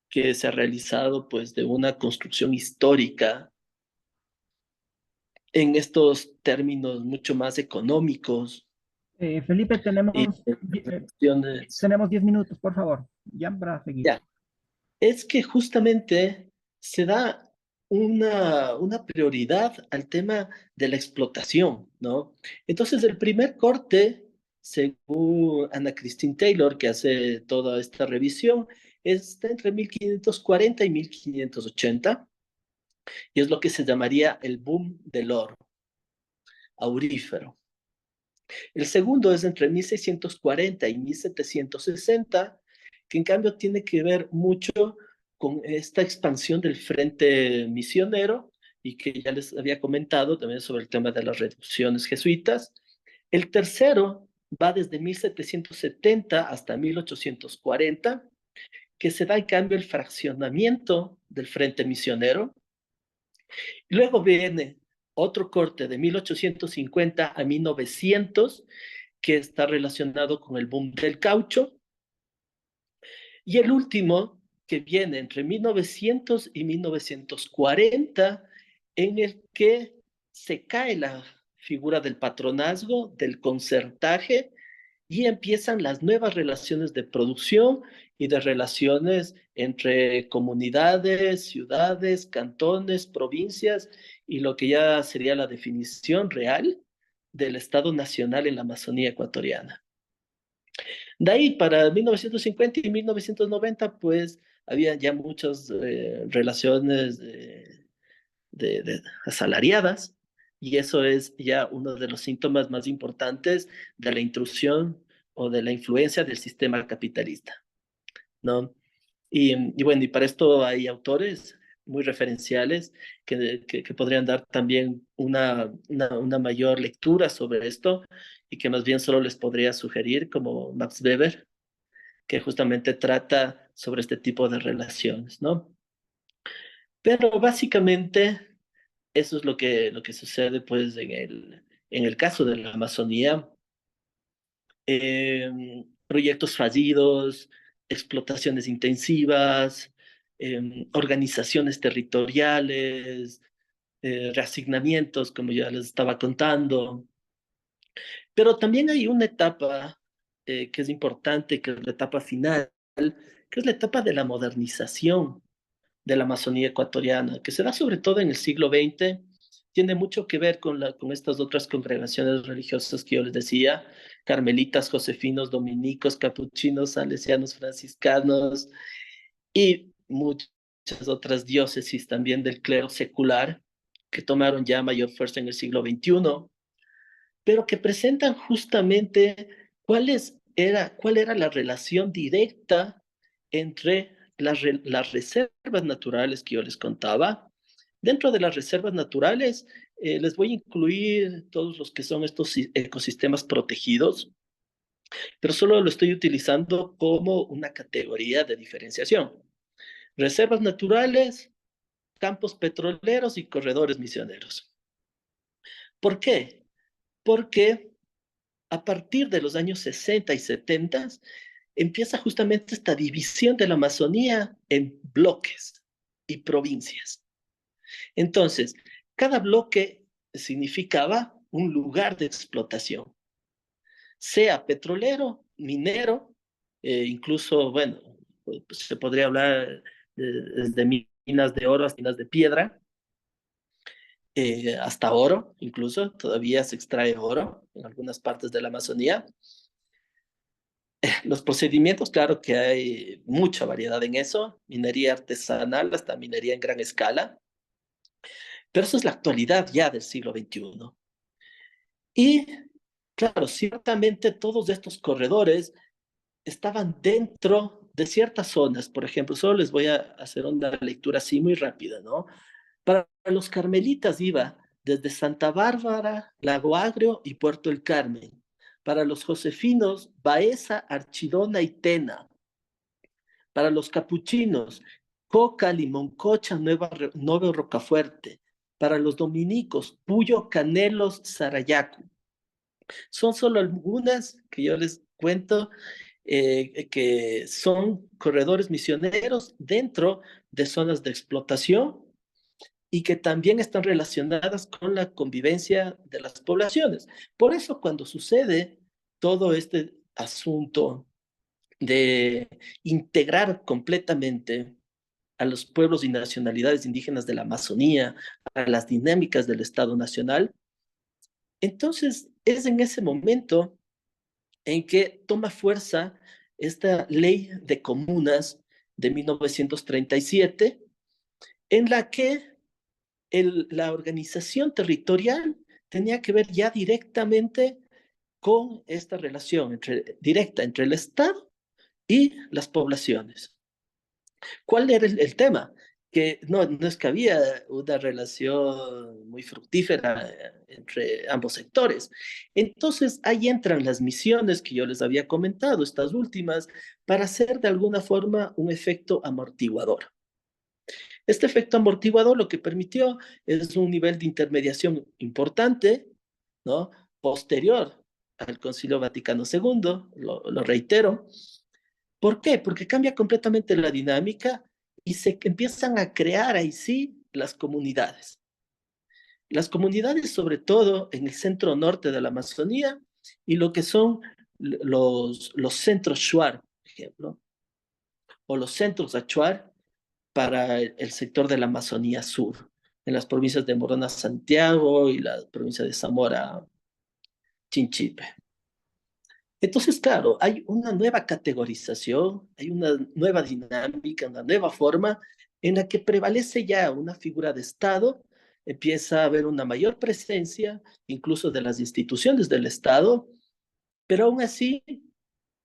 Speaker 2: que se ha realizado, pues, de una construcción histórica en estos términos mucho más económicos
Speaker 3: Felipe,
Speaker 2: y de relaciones,
Speaker 3: tenemos 10 minutos, por favor, ya para seguir.
Speaker 2: ya, es que justamente se da una prioridad al tema de la explotación, ¿no? Entonces, el primer corte, según Ana Christine Taylor, que hace toda esta revisión, está entre 1540 y 1580, y es lo que se llamaría el boom del oro aurífero. El segundo es entre 1640 y 1760, que en cambio tiene que ver mucho con esta expansión del frente misionero y que ya les había comentado también sobre el tema de las reducciones jesuitas. El tercero va desde 1770 hasta 1840, que se da en cambio el fraccionamiento del frente misionero. Luego viene otro corte de 1850 a 1900, que está relacionado con el boom del caucho. Y el último, que viene entre 1900 y 1940, en el que se cae la figura del patronazgo, del concertaje, y empiezan las nuevas relaciones de producción y de relaciones entre comunidades, ciudades, cantones, provincias, y lo que ya sería la definición real del Estado Nacional en la Amazonía ecuatoriana. De ahí para 1950 y 1990, pues había ya muchas relaciones asalariadas, y eso es ya uno de los síntomas más importantes de la intrusión o de la influencia del sistema capitalista, ¿no? Y bueno, y para esto hay autores muy referenciales que podrían dar también una mayor lectura sobre esto y que más bien solo les podría sugerir, como Max Weber, que justamente trata sobre este tipo de relaciones, ¿no? Pero básicamente eso es lo que sucede pues en el caso de la Amazonía. Proyectos fallidos, explotaciones intensivas, organizaciones territoriales, reasignamientos, como ya les estaba contando. Pero también hay una etapa que es importante, que es la etapa final, que es la etapa de la modernización de la Amazonía ecuatoriana, que se da sobre todo en el siglo XX, y tiene mucho que ver con estas otras congregaciones religiosas que yo les decía, carmelitas, josefinos, dominicos, capuchinos, salesianos, franciscanos y muchas otras diócesis también del clero secular que tomaron ya mayor fuerza en el siglo XXI, pero que presentan justamente cuál era la relación directa entre las reservas naturales que yo les contaba. Dentro de las reservas naturales, les voy a incluir todos los que son estos ecosistemas protegidos, pero solo lo estoy utilizando como una categoría de diferenciación. Reservas naturales, campos petroleros y corredores misioneros. ¿Por qué? Porque a partir de los años 60 y 70 empieza justamente esta división de la Amazonía en bloques y provincias. Entonces, cada bloque significaba un lugar de explotación, sea petrolero, minero, incluso, bueno, pues se podría hablar desde minas de oro hasta minas de piedra, hasta oro, incluso todavía se extrae oro en algunas partes de la Amazonía. Los procedimientos, claro que hay mucha variedad en eso, minería artesanal hasta minería en gran escala, pero eso es la actualidad ya del siglo XXI. Y claro, ciertamente todos estos corredores estaban dentro de ciertas zonas. Por ejemplo, solo les voy a hacer una lectura así muy rápida, ¿no? Para los carmelitas iba desde Santa Bárbara, Lago Agrio y Puerto El Carmen. Para los josefinos, Baeza, Archidona y Tena. Para los capuchinos, Coca, Limoncocha, Nuevo Rocafuerte. Para los dominicos, Puyo, Canelos, Sarayacu. Son solo algunas que yo les cuento que son corredores misioneros dentro de zonas de explotación y que también están relacionadas con la convivencia de las poblaciones. Por eso cuando sucede todo este asunto de integrar completamente a los pueblos y nacionalidades indígenas de la Amazonía, a las dinámicas del Estado Nacional, entonces es en ese momento en que toma fuerza esta ley de comunas de 1937, en la que la organización territorial tenía que ver ya directamente con esta relación directa entre el Estado y las poblaciones. ¿Cuál era el tema? Que no es que había una relación muy fructífera entre ambos sectores. Entonces ahí entran las misiones que yo les había comentado, estas últimas, para hacer de alguna forma un efecto amortiguador. Este efecto amortiguador lo que permitió es un nivel de intermediación importante, ¿no? Posterior al Concilio Vaticano II, lo reitero. ¿Por qué? Porque cambia completamente la dinámica y se empiezan a crear ahí sí las comunidades. Las comunidades, sobre todo en el centro norte de la Amazonía y lo que son los centros Shuar, por ejemplo, o los centros Achuar para el sector de la Amazonía Sur, en las provincias de Morona, Santiago y la provincia de Zamora, Chinchipe. Entonces, claro, hay una nueva categorización, hay una nueva dinámica, una nueva forma en la que prevalece ya una figura de Estado, empieza a haber una mayor presencia incluso de las instituciones del Estado, pero aún así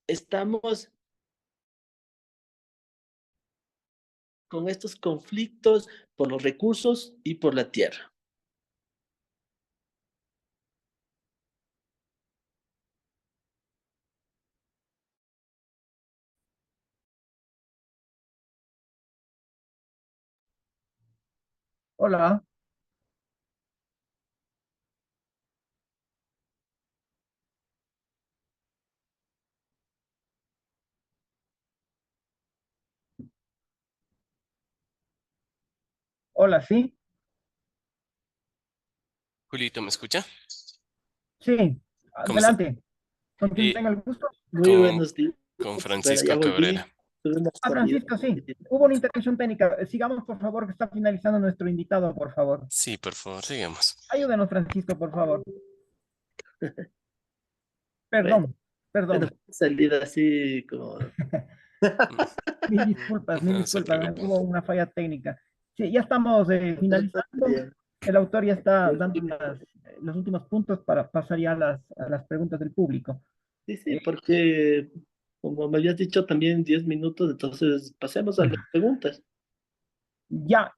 Speaker 2: estamos con estos conflictos por los recursos y por la tierra.
Speaker 3: Hola, hola, sí,
Speaker 4: Julito, ¿me escucha?
Speaker 3: sí,
Speaker 4: ¿Cómo está?
Speaker 3: adelante. ¿Con quién
Speaker 4: Y
Speaker 3: tengo el gusto?
Speaker 2: Muy
Speaker 4: con,
Speaker 2: buenos días.
Speaker 4: con
Speaker 2: Bueno, ya
Speaker 4: Francisco
Speaker 2: volví.
Speaker 4: Cabrera.
Speaker 2: tuve una
Speaker 3: Ah,
Speaker 2: salida.
Speaker 3: Francisco, sí. Hubo una intervención técnica. Sigamos, por favor, que está finalizando nuestro invitado, por favor.
Speaker 4: Sí, por favor, sigamos.
Speaker 3: Ayúdenos, Francisco, por favor.
Speaker 2: Bueno,
Speaker 3: Perdón,
Speaker 2: bueno,
Speaker 3: perdón.
Speaker 2: salida así como...
Speaker 3: Mil
Speaker 4: No se
Speaker 3: disculpas,
Speaker 4: preocupe.
Speaker 3: hubo una falla técnica. Sí, ya estamos
Speaker 2: Pero todo
Speaker 3: finalizando.
Speaker 2: bien.
Speaker 3: El autor ya está dando los últimos puntos para pasar ya a las preguntas del público.
Speaker 2: Sí, sí, porque como me habías dicho también 10 minutos, entonces pasemos a las preguntas.
Speaker 3: Ya,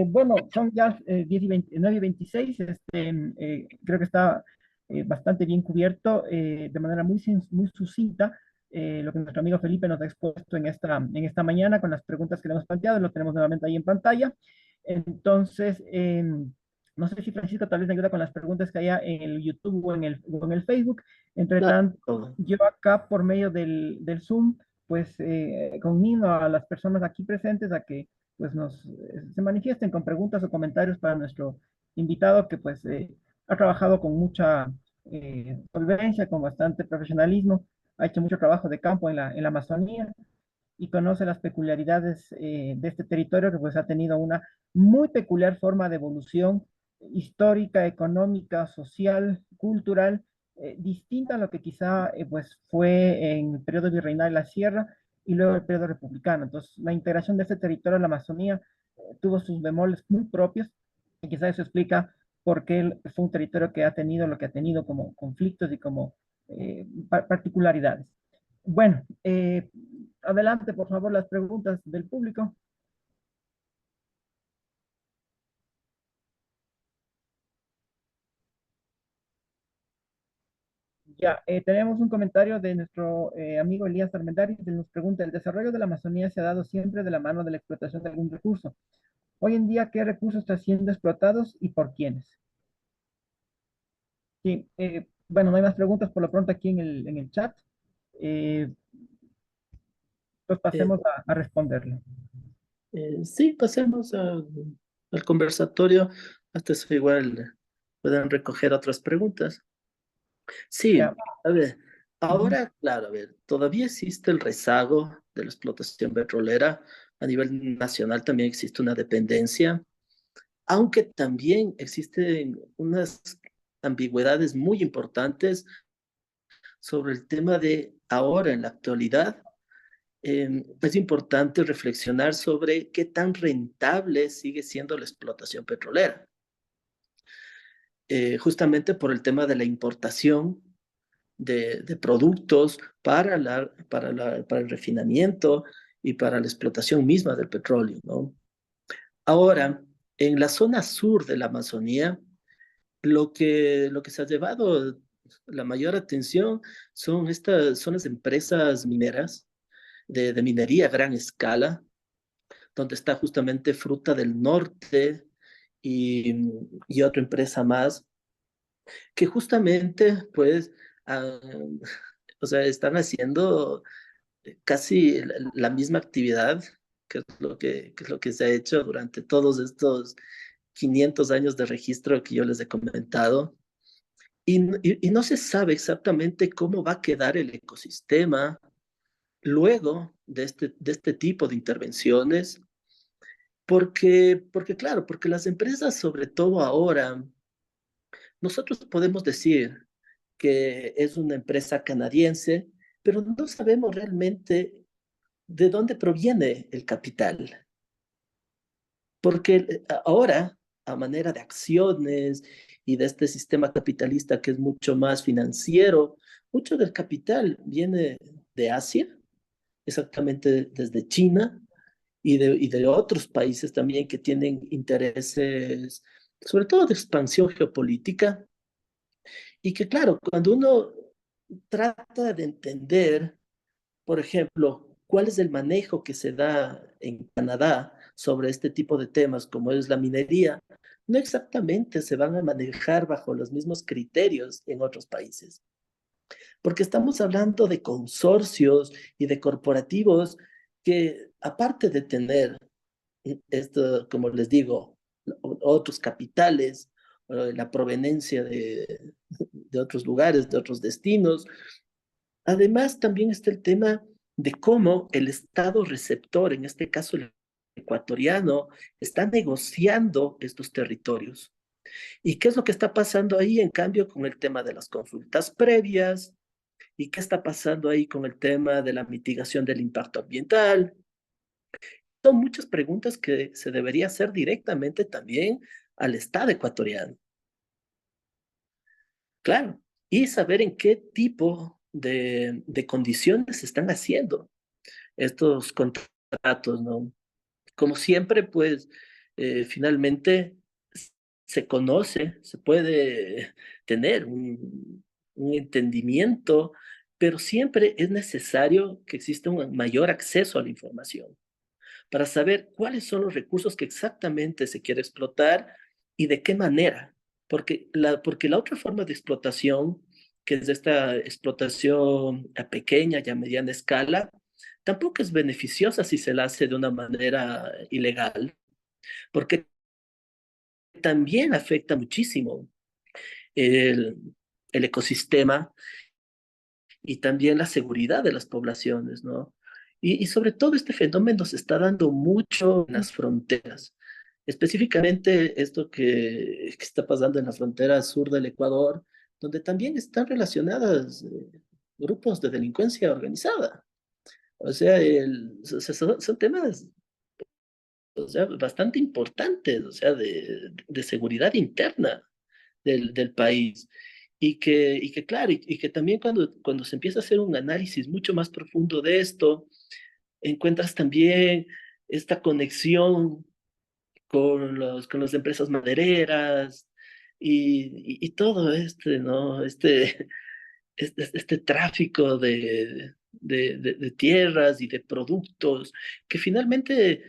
Speaker 3: bueno, son ya 10 y 20, 9 y 26. Creo que está bastante bien cubierto de manera muy sucinta lo que nuestro amigo Felipe nos ha expuesto en esta mañana con las preguntas que le hemos planteado. Lo tenemos nuevamente ahí en pantalla. Entonces, no sé si Francisco tal vez me ayuda con las preguntas que haya en el YouTube o en el Facebook. Entre tanto,
Speaker 2: Claro.
Speaker 3: yo acá por medio del Zoom, pues conmino a las personas aquí presentes a que pues se manifiesten con preguntas o comentarios para nuestro invitado que pues ha trabajado con mucha solvencia, con bastante profesionalismo, ha hecho mucho trabajo de campo en la Amazonía y conoce las peculiaridades de este territorio que pues ha tenido una muy peculiar forma de evolución histórica, económica, social, cultural, distinta a lo que quizá pues fue en el periodo virreinal de la Sierra y luego el periodo republicano. Entonces, la integración de este territorio a la Amazonía tuvo sus bemoles muy propios y quizá eso explica por qué fue un territorio que ha tenido lo que ha tenido como conflictos y como particularidades. Bueno, adelante, por favor, las preguntas del público. Ya, tenemos un comentario de nuestro amigo Elías Armendariz, que nos pregunta, ¿el desarrollo de la Amazonía se ha dado siempre de la mano de la explotación de algún recurso? Hoy en día, ¿qué recursos están siendo explotados y por quiénes? Sí, bueno, no hay más preguntas por lo pronto aquí en el chat. Eh, pues
Speaker 2: Eh,
Speaker 3: pasemos a responderle.
Speaker 2: sí, pasemos al conversatorio. Hasta eso igual pueden recoger otras preguntas. Sí,
Speaker 3: Ya.
Speaker 2: a ver,
Speaker 3: Ujú.
Speaker 2: ahora, claro, a ver, todavía existe el rezago de la explotación petrolera. A nivel nacional también existe una dependencia, aunque también existen unas ambigüedades muy importantes sobre el tema de ahora, en la actualidad. Es importante reflexionar sobre qué tan rentable sigue siendo la explotación petrolera, justamente por el tema de la importación de productos para el refinamiento y para la explotación misma del petróleo, ¿no? Ahora, en la zona sur de la Amazonía, lo que se ha llevado la mayor atención son las empresas mineras de minería a gran escala, donde está justamente Fruta del Norte y otra empresa más, que justamente, pues, ah, o sea, están haciendo casi la misma actividad que es lo que se ha hecho durante todos estos 500 años de registro que yo les he comentado. Y no se sabe exactamente cómo va a quedar el ecosistema luego de este tipo de intervenciones, claro, porque las empresas, sobre todo ahora, nosotros podemos decir que es una empresa canadiense, pero no sabemos realmente de dónde proviene el capital. Porque ahora, a manera de acciones y de este sistema capitalista que es mucho más financiero, mucho del capital viene de Asia, exactamente desde China y de otros países también que tienen intereses, sobre todo de expansión geopolítica, y que claro, cuando uno trata de entender, por ejemplo, cuál es el manejo que se da en Canadá sobre este tipo de temas, como es la minería, no exactamente se van a manejar bajo los mismos criterios en otros países, porque estamos hablando de consorcios y de corporativos que, aparte de tener esto, como les digo, otros capitales, la proveniencia de otros lugares, de otros destinos. Además, también está el tema de cómo el Estado receptor, en este caso el ecuatoriano, está negociando estos territorios. ¿Y qué es lo que está pasando ahí, en cambio, con el tema de las consultas previas? ¿Y qué está pasando ahí con el tema de la mitigación del impacto ambiental? Son muchas preguntas que se debería hacer directamente también al Estado ecuatoriano. Claro, y saber en qué tipo de condiciones se están haciendo estos contratos, ¿no? Como siempre, pues finalmente se conoce, se puede tener un entendimiento, pero siempre es necesario que exista un mayor acceso a la información para saber cuáles son los recursos que exactamente se quiere explotar y de qué manera. Porque la otra forma de explotación, que es esta explotación a pequeña y a mediana escala, tampoco es beneficiosa si se la hace de una manera ilegal, porque también afecta muchísimo el, el ecosistema y también la seguridad de las poblaciones, ¿no? Y sobre todo este fenómeno se está dando mucho en las fronteras, específicamente esto que está pasando en la frontera sur del Ecuador, donde también están relacionadas grupos de delincuencia organizada. O sea, son temas, o sea, bastante importantes, o sea, de seguridad interna del país. Y que claro, y que también cuando se empieza a hacer un análisis mucho más profundo de esto, encuentras también esta conexión con las empresas madereras y todo ¿no? Este tráfico de tierras y de productos que finalmente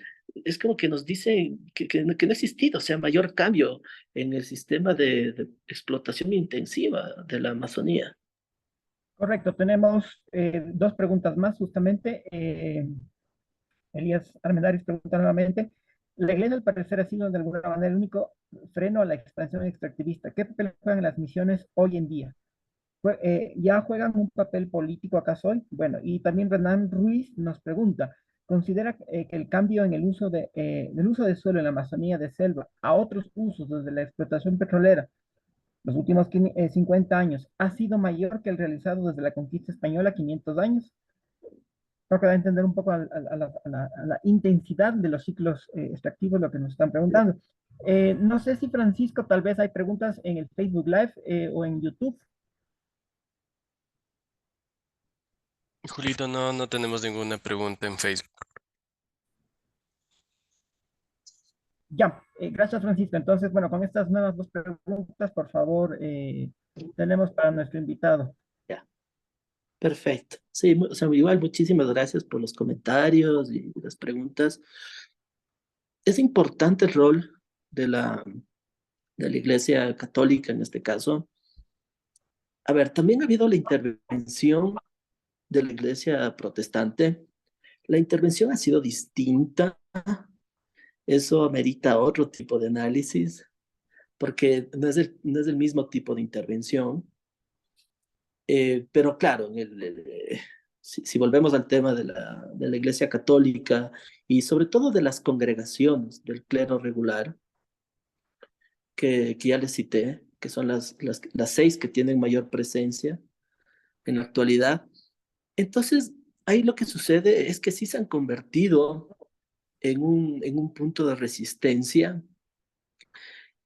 Speaker 2: es como que nos dicen que no ha existido, o sea, mayor cambio en el sistema de explotación intensiva de la Amazonía.
Speaker 3: Correcto, tenemos dos preguntas más justamente. Elías Armendáriz pregunta nuevamente, la iglesia al parecer ha sido de alguna manera el único freno a la expansión extractivista. ¿Qué papel juegan las misiones hoy en día? ¿Ya juegan un papel político acaso hoy? Bueno, y también Renan Ruiz nos pregunta, ¿considera que el cambio en el uso del uso de suelo en la Amazonía de selva a otros usos desde la explotación petrolera los últimos 50 años ha sido mayor que el realizado desde la conquista española 500 años? Creo que da a entender un poco a la intensidad de los ciclos extractivos lo que nos están preguntando. No sé si Francisco, tal vez hay preguntas en el Facebook Live o en YouTube.
Speaker 4: Julito, no, no tenemos ninguna pregunta en Facebook.
Speaker 3: Ya, gracias Francisco. Entonces, bueno, con estas nuevas dos preguntas, por favor, tenemos para nuestro invitado.
Speaker 2: Ya, perfecto. Sí, o sea, igual muchísimas gracias por los comentarios y las preguntas. Es importante el rol de la Iglesia Católica en este caso. A ver, también ha habido la intervención de la Iglesia Protestante. La intervención ha sido distinta. Eso amerita otro tipo de análisis, porque no es el mismo tipo de intervención. Pero claro, si volvemos al tema de la Iglesia Católica y sobre todo de las congregaciones del clero regular, que ya les cité, que son las 6 que tienen mayor presencia en la actualidad. Entonces, ahí lo que sucede es que sí se han convertido en un punto de resistencia,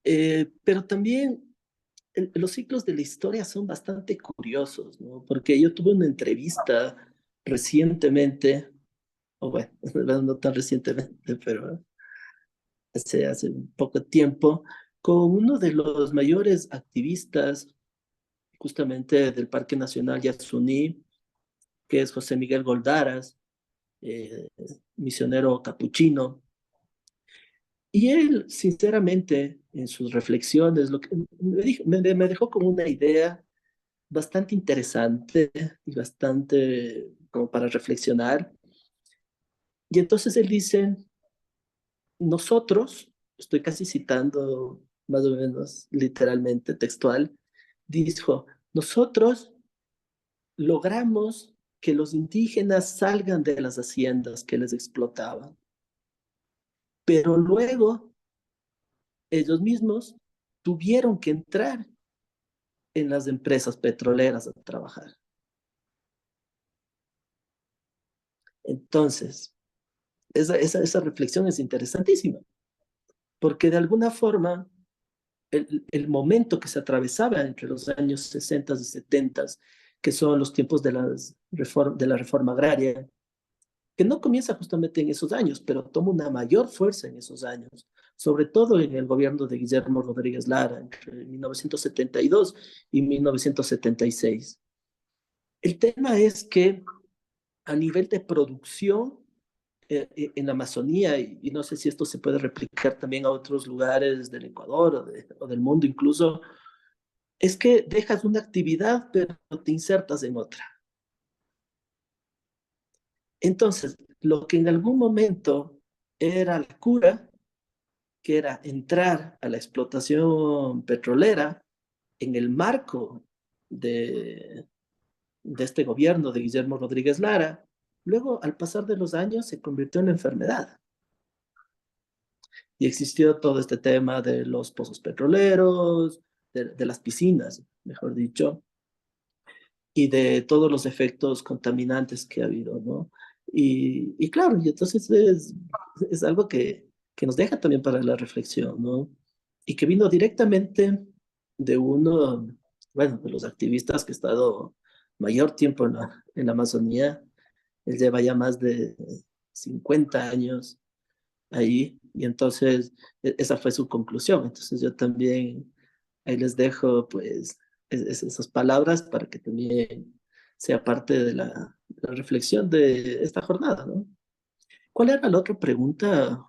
Speaker 2: pero también los ciclos de la historia son bastante curiosos, ¿no? Porque yo tuve una entrevista recientemente, o bueno, no tan recientemente, pero hace un poco tiempo, con uno de los mayores activistas justamente del Parque Nacional Yasuní, que es José Miguel Goldaras, eh, misionero capuchino. Y él, sinceramente, en sus reflexiones, lo que me dejó como una idea bastante interesante y bastante como para reflexionar. Y entonces él dice, nosotros, estoy casi citando más o menos literalmente, textual, dijo, nosotros logramos que los indígenas salgan de las haciendas que les explotaban. Pero luego ellos mismos tuvieron que entrar en las empresas petroleras a trabajar. Entonces, esa reflexión es interesantísima, porque de alguna forma el momento que se atravesaba entre los años 60 y 70, que son los tiempos de la reforma agraria, que no comienza justamente en esos años, pero toma una mayor fuerza en esos años, sobre todo en el gobierno de Guillermo Rodríguez Lara, entre 1972 y 1976. El tema es que a nivel de producción en la Amazonía, y no sé si esto se puede replicar también a otros lugares del Ecuador o del mundo incluso, es que dejas una actividad, pero te insertas en otra. Entonces, lo que en algún momento era la cura, que era entrar a la explotación petrolera en el marco de este gobierno de Guillermo Rodríguez Lara, luego al pasar de los años se convirtió en enfermedad. Y existió todo este tema de los pozos petroleros, de las piscinas, mejor dicho, y de todos los efectos contaminantes que ha habido, ¿no? Y claro, y entonces es algo que nos deja también para la reflexión, ¿no? Y que vino directamente de uno, bueno, de los activistas que ha estado mayor tiempo en la Amazonía. Él lleva ya más de 50 años ahí, y entonces esa fue su conclusión. Entonces yo también ahí les dejo pues esas palabras para que también sea parte de la reflexión de esta jornada, ¿no? ¿Cuál era la otra pregunta,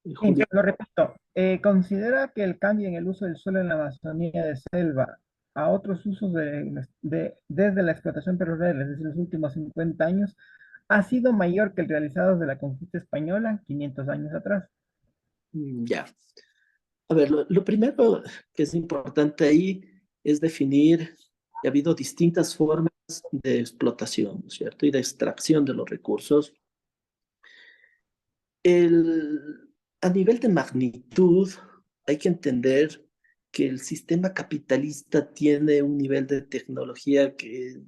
Speaker 3: Sí,
Speaker 2: Julio?
Speaker 3: lo repito, ¿considera que el cambio en el uso del suelo en la Amazonía de selva a otros usos desde la explotación petrolera desde los últimos 50 años ha sido mayor que el realizado desde la conquista española 500 años atrás?
Speaker 2: Ya. A ver, lo primero que es importante ahí es definir que ha habido distintas formas de explotación, ¿no es cierto? Y de extracción de los recursos. A nivel de magnitud, hay que entender que el sistema capitalista tiene un nivel de tecnología que es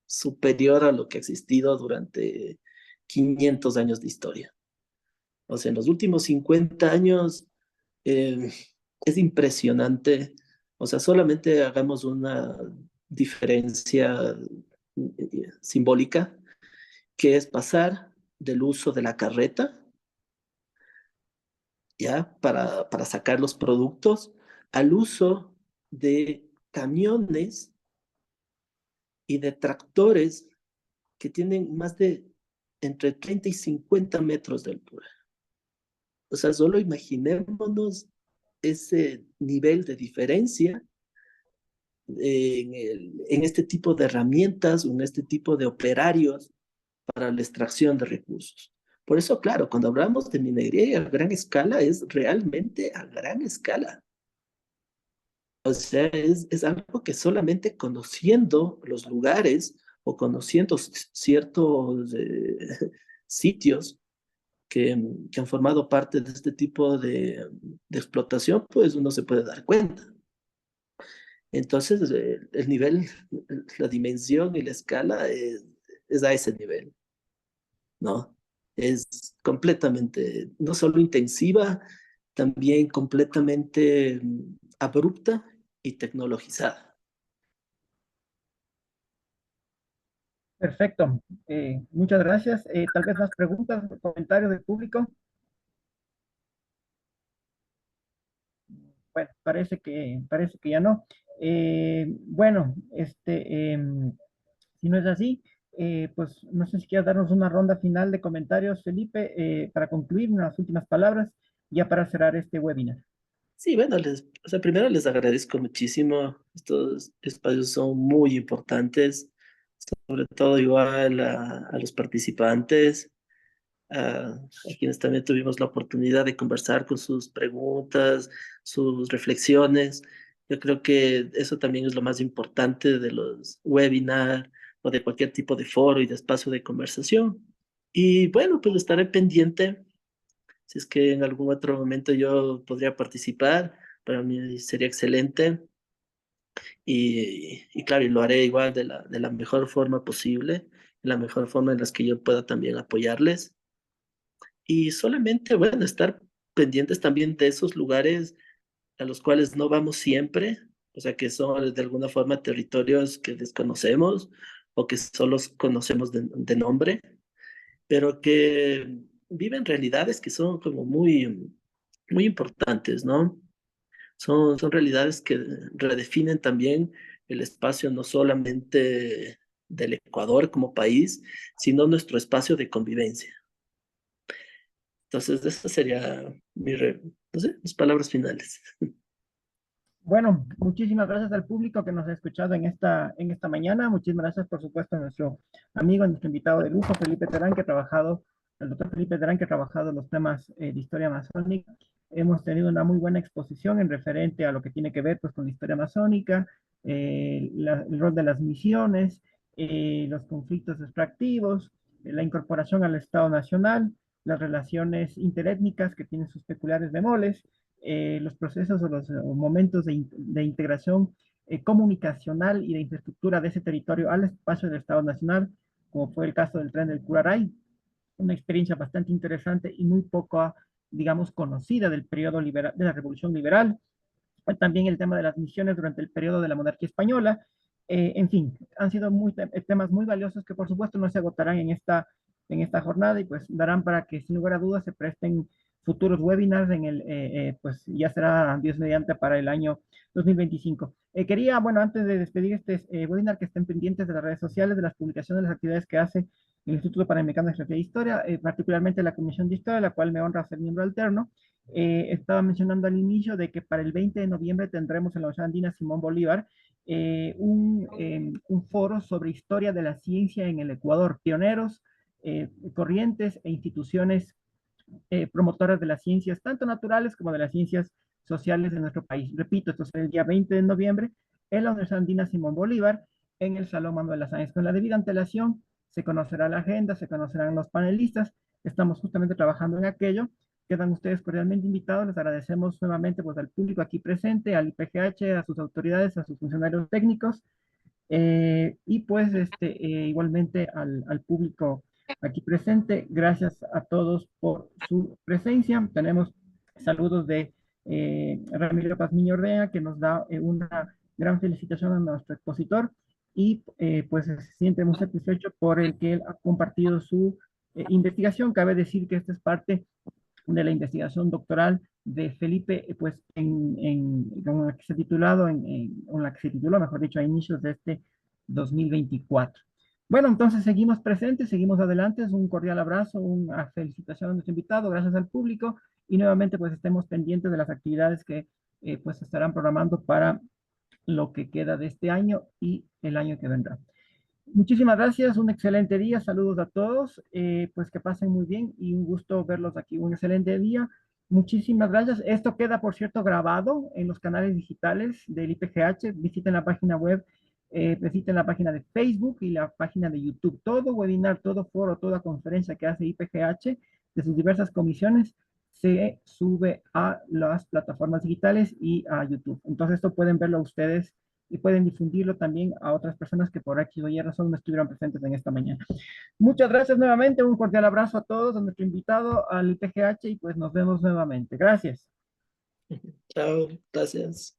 Speaker 2: superior a lo que ha existido durante 500 años de historia. O sea, en los últimos 50 años eh, es impresionante. O sea, solamente hagamos una diferencia simbólica, que es pasar del uso de la carreta, ¿ya? Para sacar los productos, al uso de camiones y de tractores que tienen más de entre 30 y 50 metros de altura. O sea, solo imaginémonos ese nivel de diferencia en este tipo de herramientas, en este tipo de operarios para la extracción de recursos. Por eso, claro, cuando hablamos de minería a gran escala, es realmente a gran escala. O sea, es algo que solamente conociendo los lugares o conociendo ciertos sitios que han formado parte de este tipo de explotación, pues uno se puede dar cuenta. Entonces, el nivel, la dimensión y la escala es a ese nivel, ¿no? Es completamente, no solo intensiva, también completamente abrupta y tecnologizada.
Speaker 3: Perfecto, muchas gracias. Tal vez más preguntas, comentarios del público. Bueno, parece que ya no. Bueno, si no es así, pues no sé si quieres darnos una ronda final de comentarios, Felipe, para concluir unas últimas palabras, ya para cerrar este webinar.
Speaker 2: Sí, bueno, o sea, primero les agradezco muchísimo. Estos espacios son muy importantes, sobre todo igual a los participantes, a quienes también tuvimos la oportunidad de conversar con sus preguntas, sus reflexiones. Yo creo que eso también es lo más importante de los webinars, o de cualquier tipo de foro y de espacio de conversación. Y bueno, pues estaré pendiente. Si es que en algún otro momento yo podría participar, para mí sería excelente. Y claro, y lo haré igual de la mejor forma posible, de la mejor forma en las que yo pueda también apoyarles. Y solamente, bueno, estar pendientes también de esos lugares a los cuales no vamos siempre, o sea, que son de alguna forma territorios que desconocemos o que solo conocemos de nombre, pero que viven realidades que son como muy importantes, ¿no? Son realidades que redefinen también el espacio no solamente del Ecuador como país, sino nuestro espacio de convivencia. Entonces, esa sería no sé, mis palabras finales.
Speaker 3: Bueno, muchísimas gracias al público que nos ha escuchado en esta mañana. Muchísimas gracias, por supuesto, a nuestro amigo, nuestro invitado de lujo, Felipe Terán, que ha trabajado, el doctor Felipe Terán, que ha trabajado los temas de historia masónica. Hemos tenido una muy buena exposición en referente a lo que tiene que ver pues, con la historia masónica, el rol de las misiones, los conflictos extractivos, la incorporación al Estado Nacional, las relaciones interétnicas que tienen sus peculiares bemoles, los procesos o los momentos de integración comunicacional y de infraestructura de ese territorio al espacio del Estado Nacional, como fue el caso del tren del Curaray, una experiencia bastante interesante y muy poco, digamos, conocida del periodo liberal, de la Revolución Liberal. También el tema de las misiones durante el periodo de la monarquía española. En fin, han sido temas muy valiosos que por supuesto no se agotarán en esta jornada y pues darán para que sin lugar a dudas se presten futuros webinars pues ya será Dios mediante para el año 2025. Quería, bueno, antes de despedir este webinar, que estén pendientes de las redes sociales, de las publicaciones, de las actividades que hace el Instituto Panamericano de Geografía e Historia, particularmente la Comisión de Historia, la cual me honra ser miembro alterno. Estaba mencionando al inicio de que para el 20 de noviembre tendremos en la Universidad Andina Simón Bolívar un foro sobre historia de la ciencia en el Ecuador, pioneros, corrientes e instituciones promotoras de las ciencias, tanto naturales como de las ciencias sociales de nuestro país. Repito, esto será el día 20 de noviembre en la Universidad Andina Simón Bolívar, en el Salón Manuel Lasáñez. Con la debida antelación se conocerá la agenda, se conocerán los panelistas. Estamos justamente trabajando en aquello. Quedan ustedes cordialmente invitados. Les agradecemos nuevamente pues, al público aquí presente, al IPGH, a sus autoridades, a sus funcionarios técnicos y pues igualmente al público aquí presente. Gracias a todos por su presencia. Tenemos saludos de Ramiro Pazmiño Ordea, que nos da una gran felicitación a nuestro expositor y pues se siente muy satisfecho por el que él ha compartido su investigación. Cabe decir que esta es parte de la investigación doctoral de Felipe, pues con la que se titulado, con la que se tituló, mejor dicho, a inicios de este 2024. Bueno, entonces seguimos presentes, seguimos adelante, es un cordial abrazo, una felicitación a nuestro invitado, gracias al público, y nuevamente pues estemos pendientes de las actividades que pues se estarán programando para lo que queda de este año y el año que vendrá. Muchísimas gracias, un excelente día, saludos a todos, pues que pasen muy bien y un gusto verlos aquí, un excelente día. Muchísimas gracias. Esto queda, por cierto, grabado en los canales digitales del IPGH. Visiten la página web, visiten la página de Facebook y la página de YouTube. Todo webinar, todo foro, toda conferencia que hace IPGH de sus diversas comisiones se sube a las plataformas digitales y a YouTube. Entonces, esto pueden verlo ustedes y pueden difundirlo también a otras personas que por aquí o Y razón no estuvieron presentes en esta mañana. Muchas gracias nuevamente, un cordial abrazo a todos, a nuestro invitado, al IPGH y pues nos vemos nuevamente. Gracias.
Speaker 2: Chao, gracias.